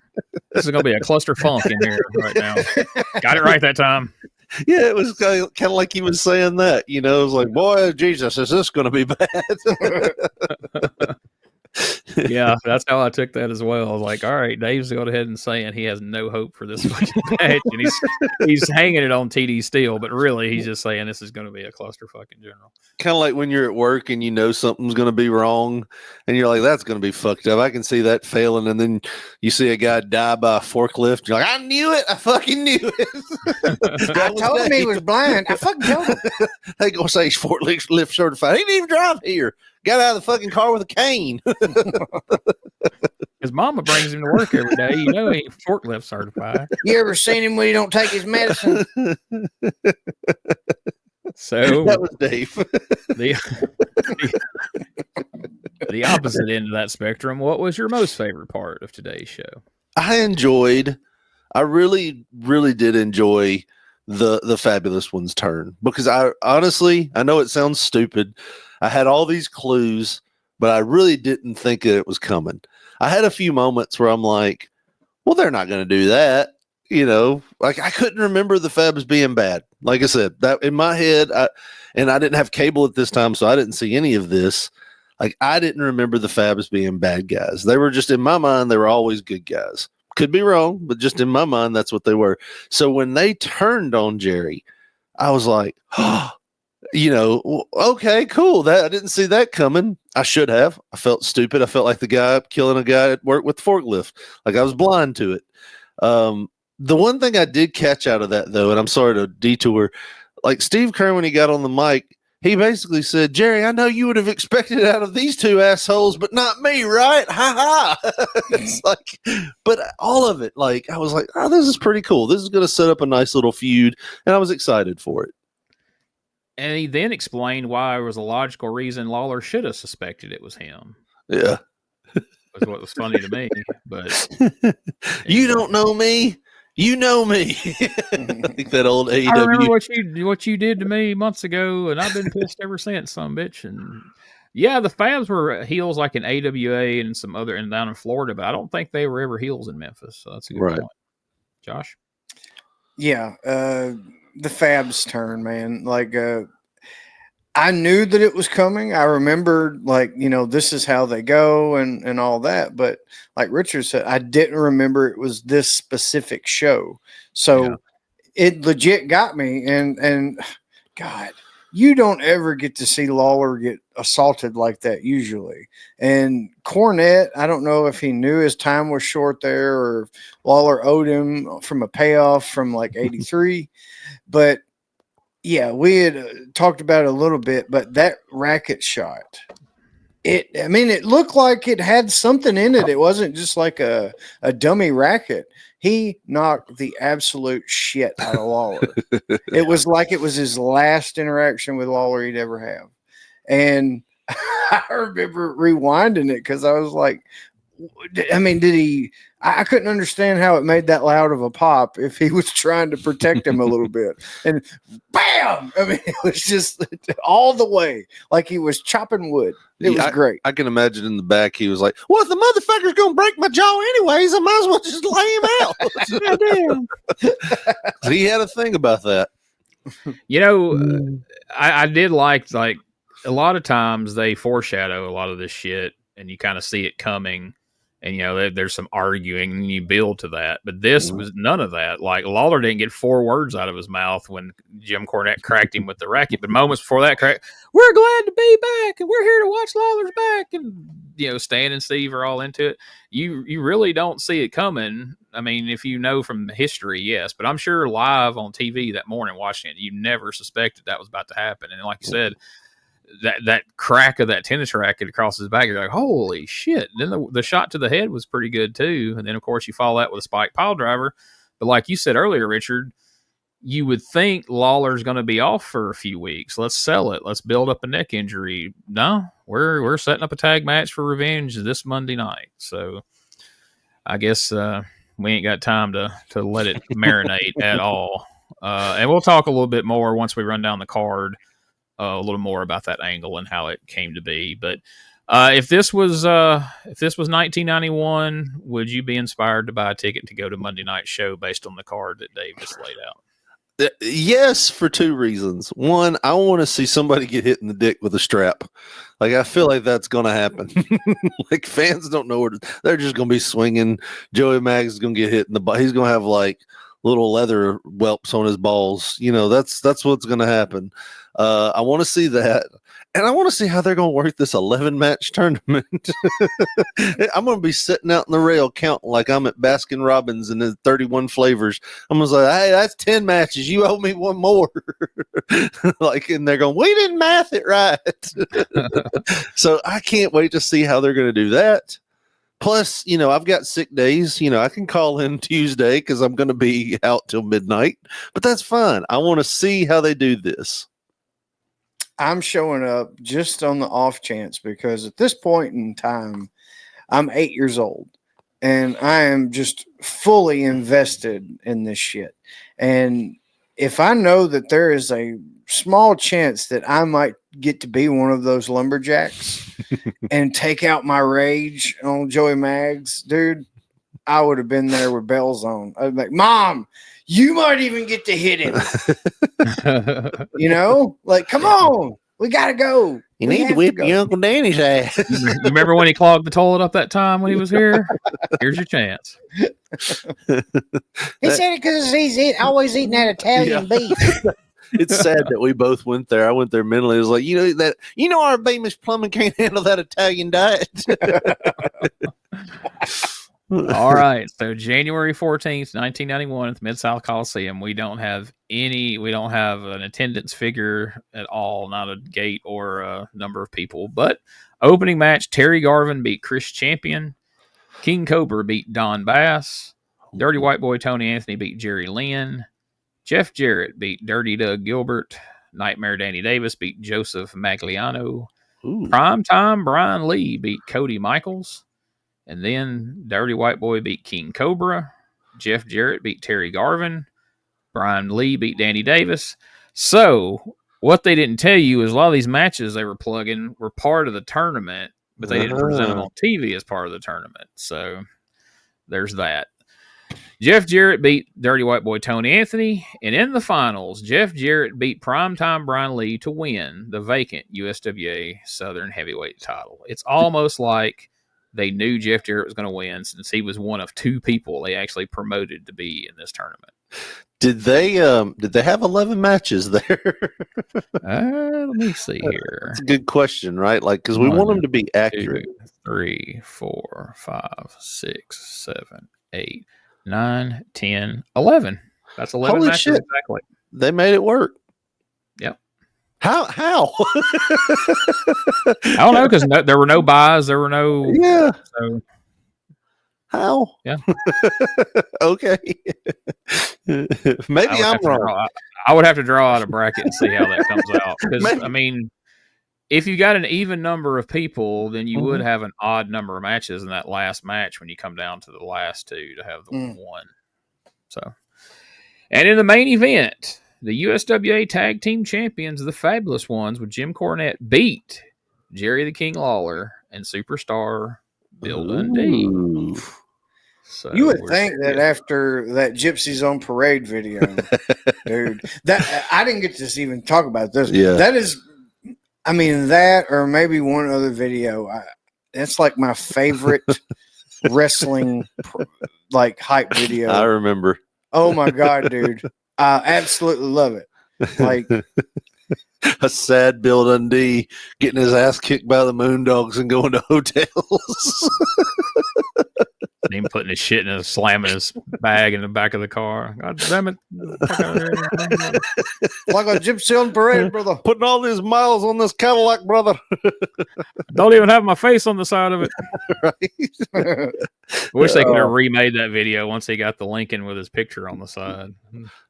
This is going to be a cluster funk in here right now. Got it right that time. Yeah, it was kind of like he was saying that, you know, it was like, boy, Jesus, is this going to be bad? Yeah, that's how I took that as well. I was like, all right, Dave's going ahead and saying he has no hope for this fucking match, and he's hanging it on TD still, but really he's just saying this is going to be a clusterfuck in general. Kind of like when you're at work and you know something's going to be wrong, and you're like, that's going to be fucked up. I can see that failing, and then you see a guy die by a forklift. You're like, I knew it. I fucking knew it. I told him he was blind. I fucking told him. They going to say he's forklift certified. He didn't even drive here. Got out of the fucking car with a cane. His mama brings him to work every day. You know he ain't forklift certified. You ever seen him when he don't take his medicine? So that was Dave. The opposite end of that spectrum, what was your most favorite part of today's show? I really, really did enjoy the Fabulous One's turn, because I honestly, I know it sounds stupid. I had all these clues, but I really didn't think that it was coming. I had a few moments where I'm like, well, they're not going to do that. You know, like I couldn't remember the Fabs being bad. Like I said, that in my head, I didn't have cable at this time, so I didn't see any of this. Like I didn't remember the Fabs being bad guys. They were just, in my mind, they were always good guys. Could be wrong, but just in my mind, that's what they were. So when they turned on Jerry, I was like, oh, you know, okay, cool. That I didn't see that coming. I should have. I felt stupid. I felt like the guy killing a guy at work with the forklift. Like I was blind to it. The one thing I did catch out of that, though, and I'm sorry to detour, like Steve Kerr, when he got on the mic, he basically said, Jerry, I know you would have expected it out of these 2 assholes, but not me, right? Ha ha. It's like, but all of it, like, I was like, oh, this is pretty cool. This is going to set up a nice little feud, and I was excited for it. And he then explained why there was a logical reason Lawler should have suspected it was him. Yeah. Was what was funny to me. But you don't know me. You know me. Like that old AEW. I remember what you did to me months ago, and I've been pissed ever since, son bitch. And yeah, the Fabs were heels like in AWA and some other and down in Florida, but I don't think they were ever heels in Memphis. So that's a good point. Josh? Yeah. the Fabs turn, man. Like, I knew that it was coming. I remembered, like, this is how they go and all that. But like Richard said, I didn't remember it was this specific show. So it legit got me. And God, you don't ever get to see Lawler get assaulted like that usually. And Cornette, I don't know if he knew his time was short there or Lawler owed him from a payoff from like 83. But yeah, we had talked about it a little bit, but that racket shot, it looked like it had something in it. It wasn't just like a dummy racket. He knocked the absolute shit out of Lawler. It was like it was his last interaction with Lawler he'd ever have. And I remember rewinding it because I was like, did he? I couldn't understand how it made that loud of a pop if he was trying to protect him a little bit. And bam! It was just all the way like he was chopping wood. It was great. I can imagine in the back he was like, "Well, if the motherfucker's gonna break my jaw anyways, I might as well just lay him out." He had a thing about that. I did like a lot of times they foreshadow a lot of this shit, and you kind of see it coming. And, there's some arguing and you build to that. But this was none of that. Like, Lawler didn't get 4 words out of his mouth when Jim Cornette cracked him with the racket. But moments before that, we're glad to be back and we're here to watch Lawler's back. And, Stan and Steve are all into it. You really don't see it coming. I mean, if you know from history, yes. But I'm sure live on TV that morning watching it, you never suspected that was about to happen. And like you said, that crack of that tennis racket across his back, you're like, holy shit. Then the shot to the head was pretty good too. And then of course you follow that with a spike pile driver. But like you said earlier, Richard, you would think Lawler's going to be off for a few weeks. Let's sell it. Let's build up a neck injury. No, we're setting up a tag match for revenge this Monday night. So I guess we ain't got time to let it marinate at all. And we'll talk a little bit more once we run down the card. A little more about that angle and how it came to be. But if this was 1991, would you be inspired to buy a ticket to go to Monday night show based on the card that Dave just laid out? Yes, for 2 reasons. One, I want to see somebody get hit in the dick with a strap. Like, I feel like that's going to happen. Like, fans don't know where they're just going to be swinging. Joey Maggs is going to get hit in the butt. He's going to have like little leather whelps on his balls. That's what's going to happen. I want to see that. And I want to see how they're going to work this 11-match tournament. I'm going to be sitting out in the rail counting like I'm at Baskin Robbins and the 31 flavors. I'm going to say, hey, that's 10 matches. You owe me 1 more. And they're going, we didn't math it right. So I can't wait to see how they're going to do that. Plus, I've got sick days. I can call in Tuesday because I'm going to be out till midnight. But that's fine. I want to see how they do this. I'm showing up just on the off chance because at this point in time, I'm 8 years old and I am just fully invested in this shit. And if I know that there is a small chance that I might get to be one of those lumberjacks and take out my rage on Joey Maggs, dude, I would have been there with bells on. I'd be like, Mom, you might even get to hit him. Come on, we got to go. You need to whip your Uncle Danny's ass. You remember when he clogged the toilet up that time when he was here? Here's your chance. He said it because he's always eating that Italian beef. It's sad that we both went there. I went there mentally. It was like, our Beamish plumbing can't handle that Italian diet. All right. So January 14th, 1991 at the Mid-South Coliseum. We don't have an attendance figure at all, not a gate or a number of people. But opening match, Terry Garvin beat Chris Champion. King Cobra beat Don Bass. Dirty White Boy Tony Anthony beat Jerry Lynn. Jeff Jarrett beat Dirty Doug Gilbert. Nightmare Danny Davis beat Joseph Magliano. Primetime Brian Lee beat Cody Michaels. And then Dirty White Boy beat King Cobra. Jeff Jarrett beat Terry Garvin. Brian Lee beat Danny Davis. So what they didn't tell you is a lot of these matches they were plugging were part of the tournament, but they didn't present them on TV as part of the tournament. So there's that. Jeff Jarrett beat Dirty White Boy Tony Anthony, and in the finals, Jeff Jarrett beat Primetime Brian Lee to win the vacant USWA Southern Heavyweight title. It's almost like they knew Jeff Jarrett was going to win since he was one of 2 people they actually promoted to be in this tournament. Did they have 11 matches there? Let me see here. That's a good question, right? Like, because we want them to be accurate. 2, 3, 4, 5, 6, 7, 8, 9, 10, 11. That's 11 Holy matches shit. exactly. They made it work. Yep. How? I don't know, because there were no buys. There were no. Yeah. So, how? Yeah. Okay. Maybe I'm wrong. I would have to draw out a bracket and see how that comes out. Because, I mean, if you got an even number of people, then you would have an odd number of matches in that last match when you come down to the last 2 to have the one. So, and in the main event, the USWA Tag Team Champions, the Fabulous Ones, with Jim Cornette, beat Jerry the King Lawler and Superstar Bill Dundee. So you would think that after that Gypsies on Parade video, dude, that I didn't get to even talk about this. Yeah. That is, I mean, that or maybe one other video. That's like my favorite wrestling like hype video. I remember. Oh my God, dude. I absolutely love it. Like a sad Bill Dundee getting his ass kicked by the Moondogs and going to hotels. Him putting his shit in slamming his bag in the back of the car. God damn it. Like a gypsy on parade, brother. Putting all these miles on this Cadillac, brother. Don't even have my face on the side of it. Right. Wish they could have remade that video once he got the Lincoln with his picture on the side.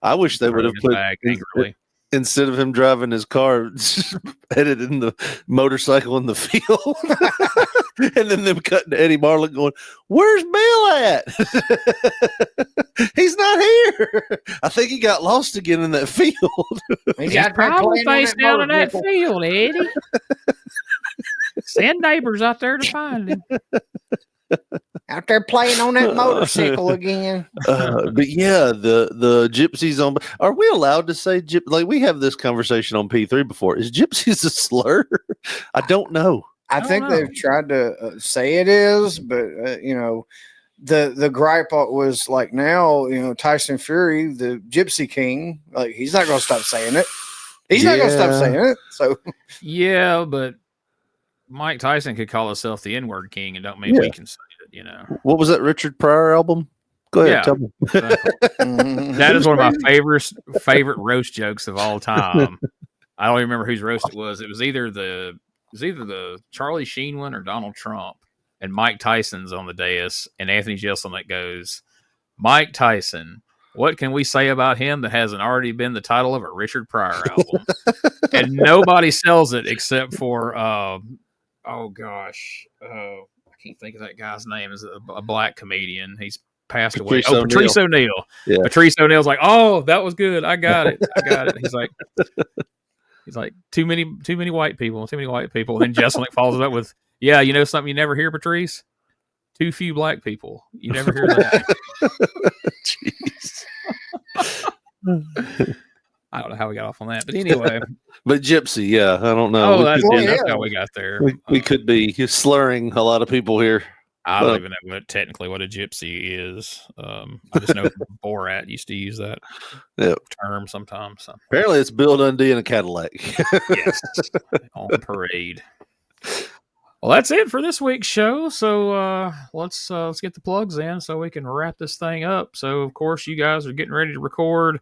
I wish they would have put angrily. Instead of him driving his car, headed in the motorcycle in the field, and then them cutting to Eddie Marlin going, "Where's Bill at? He's not here. I think he got lost again in that field. He's probably face down in that field, Eddie. Send neighbors out there to find him." Out there playing on that motorcycle again. But yeah, the gypsies on. Are we allowed to say like we have this conversation on P3 before? Is gypsies a slur? I don't know. I think they've tried to say it is, but you know, the gripe was like now, you know, Tyson Fury, the Gypsy King, like he's not going to stop saying it. He's not going to stop saying it. So yeah, but Mike Tyson could call himself the N-word king, and don't mean we can say it. You know, what was that Richard Pryor album? Go ahead, tell me. That is one of my favorite roast jokes of all time. I don't even remember whose roast it was. It was either the Charlie Sheen one or Donald Trump. And Mike Tyson's on the dais, and Anthony Jeselnik goes, "Mike Tyson, what can we say about him that hasn't already been the title of a Richard Pryor album?" And nobody sells it except for I can't think of that guy's name. Is a black comedian. He's passed away. Patrice O'Neal. Yeah. Patrice O'Neal's like, "Oh, that was good. I got it. He's like, too many white people. And then Jeselnik follows it up with, "Yeah, you know something you never hear, Patrice? Too few black people. You never hear that." Jeez. I don't know how we got off on that, but anyway. But gypsy, yeah, I don't know. That's how we got there. We could be slurring a lot of people here. I don't even know what a gypsy is. I just know Borat used to use that term sometimes. So. Apparently, it's Bill Dundee in a Cadillac. Yes, on parade. Well, that's it for this week's show. So let's get the plugs in so we can wrap this thing up. So, of course, you guys are getting ready to record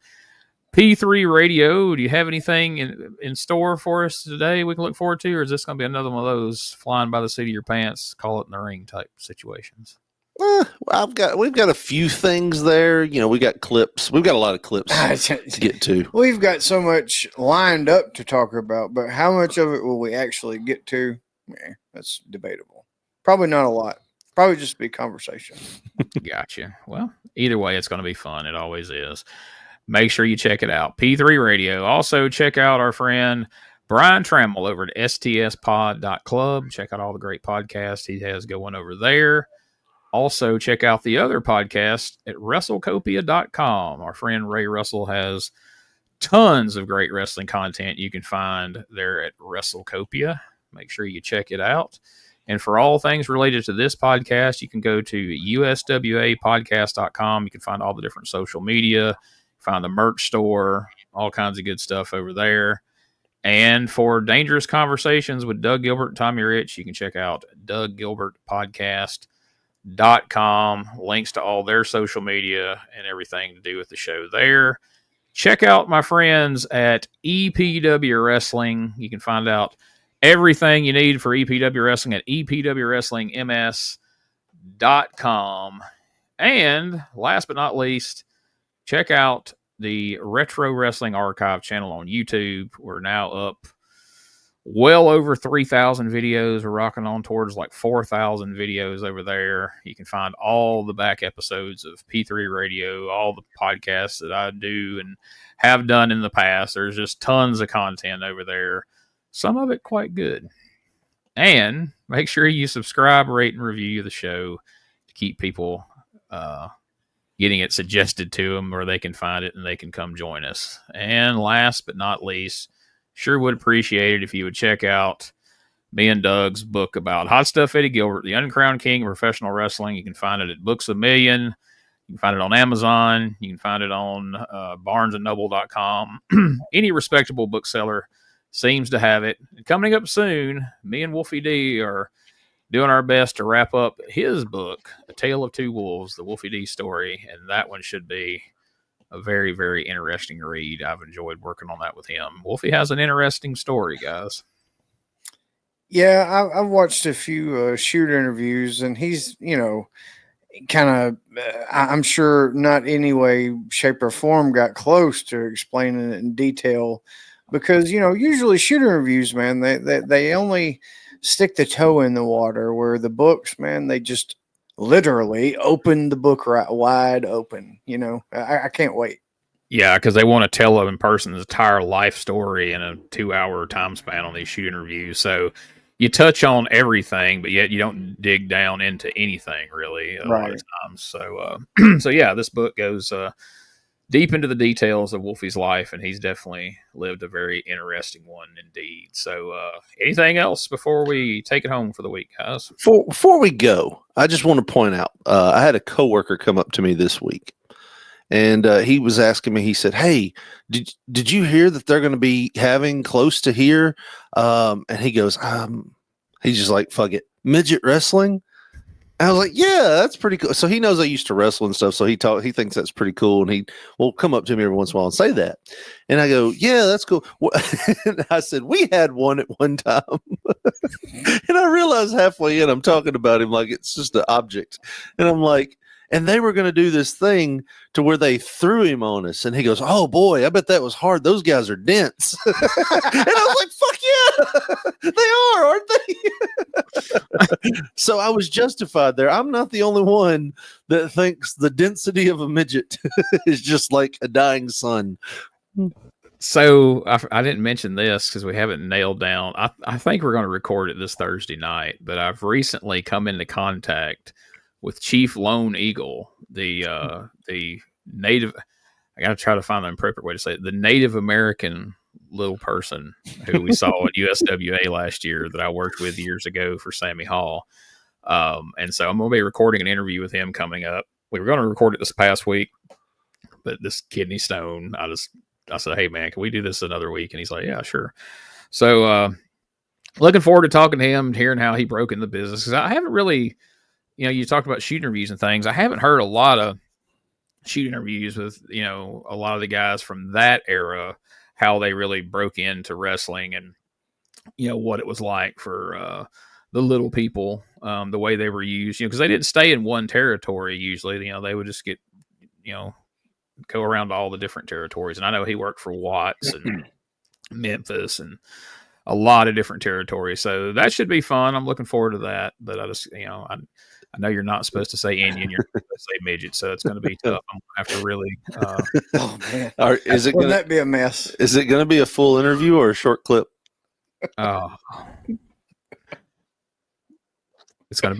P3 Radio. Do you have anything in store for us today we can look forward to, or is this going to be another one of those flying by the seat of your pants, call it in the ring type situations? We've got a few things there. You know, we got clips. We've got a lot of clips to get to. We've got so much lined up to talk about, but how much of it will we actually get to? Yeah, that's debatable. Probably not a lot. Probably just be conversation. Gotcha. Well, either way, it's going to be fun. It always is. Make sure you check it out. P3 Radio. Also, check out our friend Brian Trammell over at stspod.club. Check out all the great podcasts he has going over there. Also, check out the other podcast at WrestleCopia.com. Our friend Ray Russell has tons of great wrestling content you can find there at WrestleCopia. Make sure you check it out. And for all things related to this podcast, you can go to USWApodcast.com. You can find all the different social media, find the merch store, all kinds of good stuff over there. And for Dangerous Conversations with Doug Gilbert and Tommy Rich, you can check out DougGilbertPodcast.com. Links to all their social media and everything to do with the show there. Check out my friends at EPW Wrestling. You can find out everything you need for EPW Wrestling at EPWWrestlingMS.com. And last but not least, check out the Retro Wrestling Archive channel on YouTube. We're now up well over 3,000 videos. We're rocking on towards like 4,000 videos over there. You can find all the back episodes of P3 Radio, all the podcasts that I do and have done in the past. There's just tons of content over there. Some of it quite good. And make sure you subscribe, rate, and review the show to keep people getting it suggested to them where they can find it and they can come join us. And last but not least, sure would appreciate it if you would check out me and Doug's book about Hot Stuff Eddie Gilbert, the Uncrowned King of Professional Wrestling. You can find it at Books A Million. You can find it on Amazon. You can find it on barnesandnoble.com. Any respectable bookseller seems to have it. And coming up soon, me and Wolfie D are doing our best to wrap up his book, A Tale of Two Wolves, the Wolfie D story, and that one should be a very, very interesting read. I've enjoyed working on that with him. Wolfie has an interesting story, guys. Yeah, I've watched a few shoot interviews, and he's, kind of, I'm sure not any way, shape, or form got close to explaining it in detail because, usually shoot interviews, man, they only stick the toe in the water, where the books, man, they just literally open the book right wide open. I can't wait. Yeah, because they want to tell a person's entire life story in a 2-hour time span on these shoot interviews. So you touch on everything, but yet you don't dig down into anything really a lot of times. So, so yeah, this book goes deep into the details of Wolfie's life, and he's definitely lived a very interesting one indeed. So anything else before we take it home for the week, guys? Before we go, I just want to point out, I had a coworker come up to me this week, and he was asking me, he said, "Hey, did you hear that they're going to be having close to here?" And he goes, he's just like, "Fuck it, midget wrestling." I was like, "Yeah, that's pretty cool." So he knows I used to wrestle and stuff. So he thinks that's pretty cool. And he will come up to me every once in a while and say that. And I go, "Yeah, that's cool." And I said, "We had one at one time." And I realized halfway in, I'm talking about him like it's just an object. And I'm like, and they were going to do this thing to where they threw him on us. And he goes, "Oh boy, I bet that was hard. Those guys are dense." And I was like, "Fuck yeah, they are, aren't they?" So I was justified there. I'm not the only one that thinks the density of a midget is just like a dying sun. So I didn't mention this because we haven't nailed down. I think we're going to record it this Thursday night, but I've recently come into contact with Chief Lone Eagle, the native. I got to try to find the appropriate way to say it. The Native American little person who we saw at USWA last year that I worked with years ago for Sammy Hall. And so I'm going to be recording an interview with him coming up. We were going to record it this past week, but this kidney stone, I said, "Hey man, can we do this another week?" And he's like, "Yeah, sure." So, looking forward to talking to him and hearing how he broke in the business. Cause I haven't really, you talked about shoot interviews and things. I haven't heard a lot of shoot interviews with, a lot of the guys from that era, how they really broke into wrestling and, what it was like for the little people, the way they were used, because they didn't stay in one territory usually. They would just get, go around to all the different territories. And I know he worked for Watts and Memphis and a lot of different territories. So that should be fun. I'm looking forward to that. But I just, I know you're not supposed to say Indian, you're supposed to say midget, so it's going to be tough. I'm going to have to really. Oh man, wouldn't that be a mess? Is it going to be a full interview or a short clip? Oh, It's gonna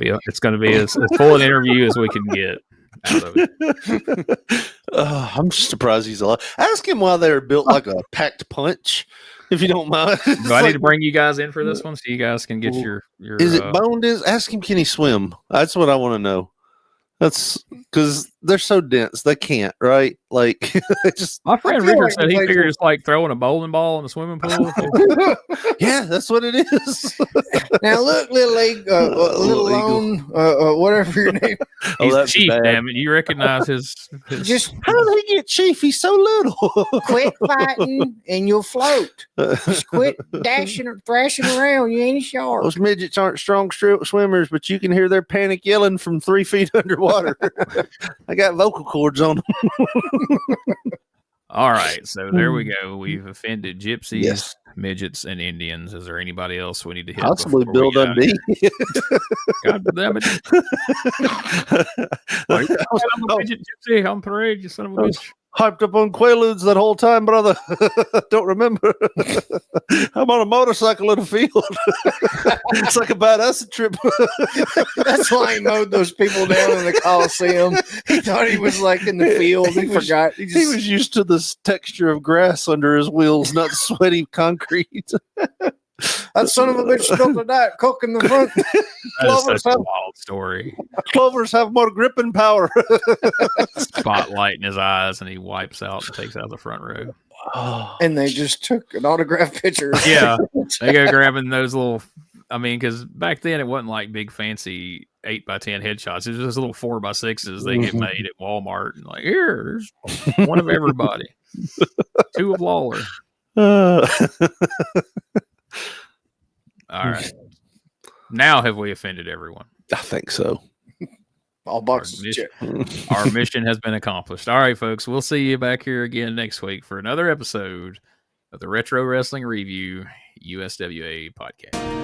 be as full an interview as we can get out of it. I'm just surprised he's alive. Ask him why they're built like a packed punch, if you don't mind. Do I need to bring you guys in for this one so you guys can get your Is it boned? Ask him, can he swim? That's what I want to know. That's because they're so dense, they can't, right? Like, just my friend Richard said he figured it's like throwing a bowling ball in a swimming pool. Yeah, that's what it is. Now look, little league, little lone, whatever your name. He's the chief, damn it! You recognize his Just how did he get chief? He's so little. quit fighting and you'll float. Just quit dashing or thrashing around. You ain't a shark. Those midgets aren't strong swimmers, but you can hear their panic yelling from 3 feet underwater. I got vocal cords on them. All right, so there we go. We've offended gypsies, midgets, and Indians. Is there anybody else we need to hit? Possibly Bill Dundee. God damn it! I'm a midget gypsy on parade, you son of a bitch. Hyped up on Quaaludes that whole time, brother. Don't remember. I'm on a motorcycle in a field. It's like a badass trip. That's why he mowed those people down in the Coliseum. He thought he was like in the field. He forgot. He was used to the texture of grass under his wheels, not sweaty concrete. That son of a bitch spilled a Diet Coke in the front. That's a wild story. Clovers have more gripping power. Spotlight in his eyes, and he wipes out and takes out the front row. And they just took an autograph picture. Yeah, they go grabbing those little. I mean, because back then it wasn't like big fancy 8x10 headshots. It was just little 4x6s they get made at Walmart. And like, here, there's one of everybody. 2 of Lawler. All right. Now have we offended everyone? I think so. All boxes. Our mission has been accomplished. All right, folks. We'll see you back here again next week for another episode of the Retro Wrestling Review USWA podcast.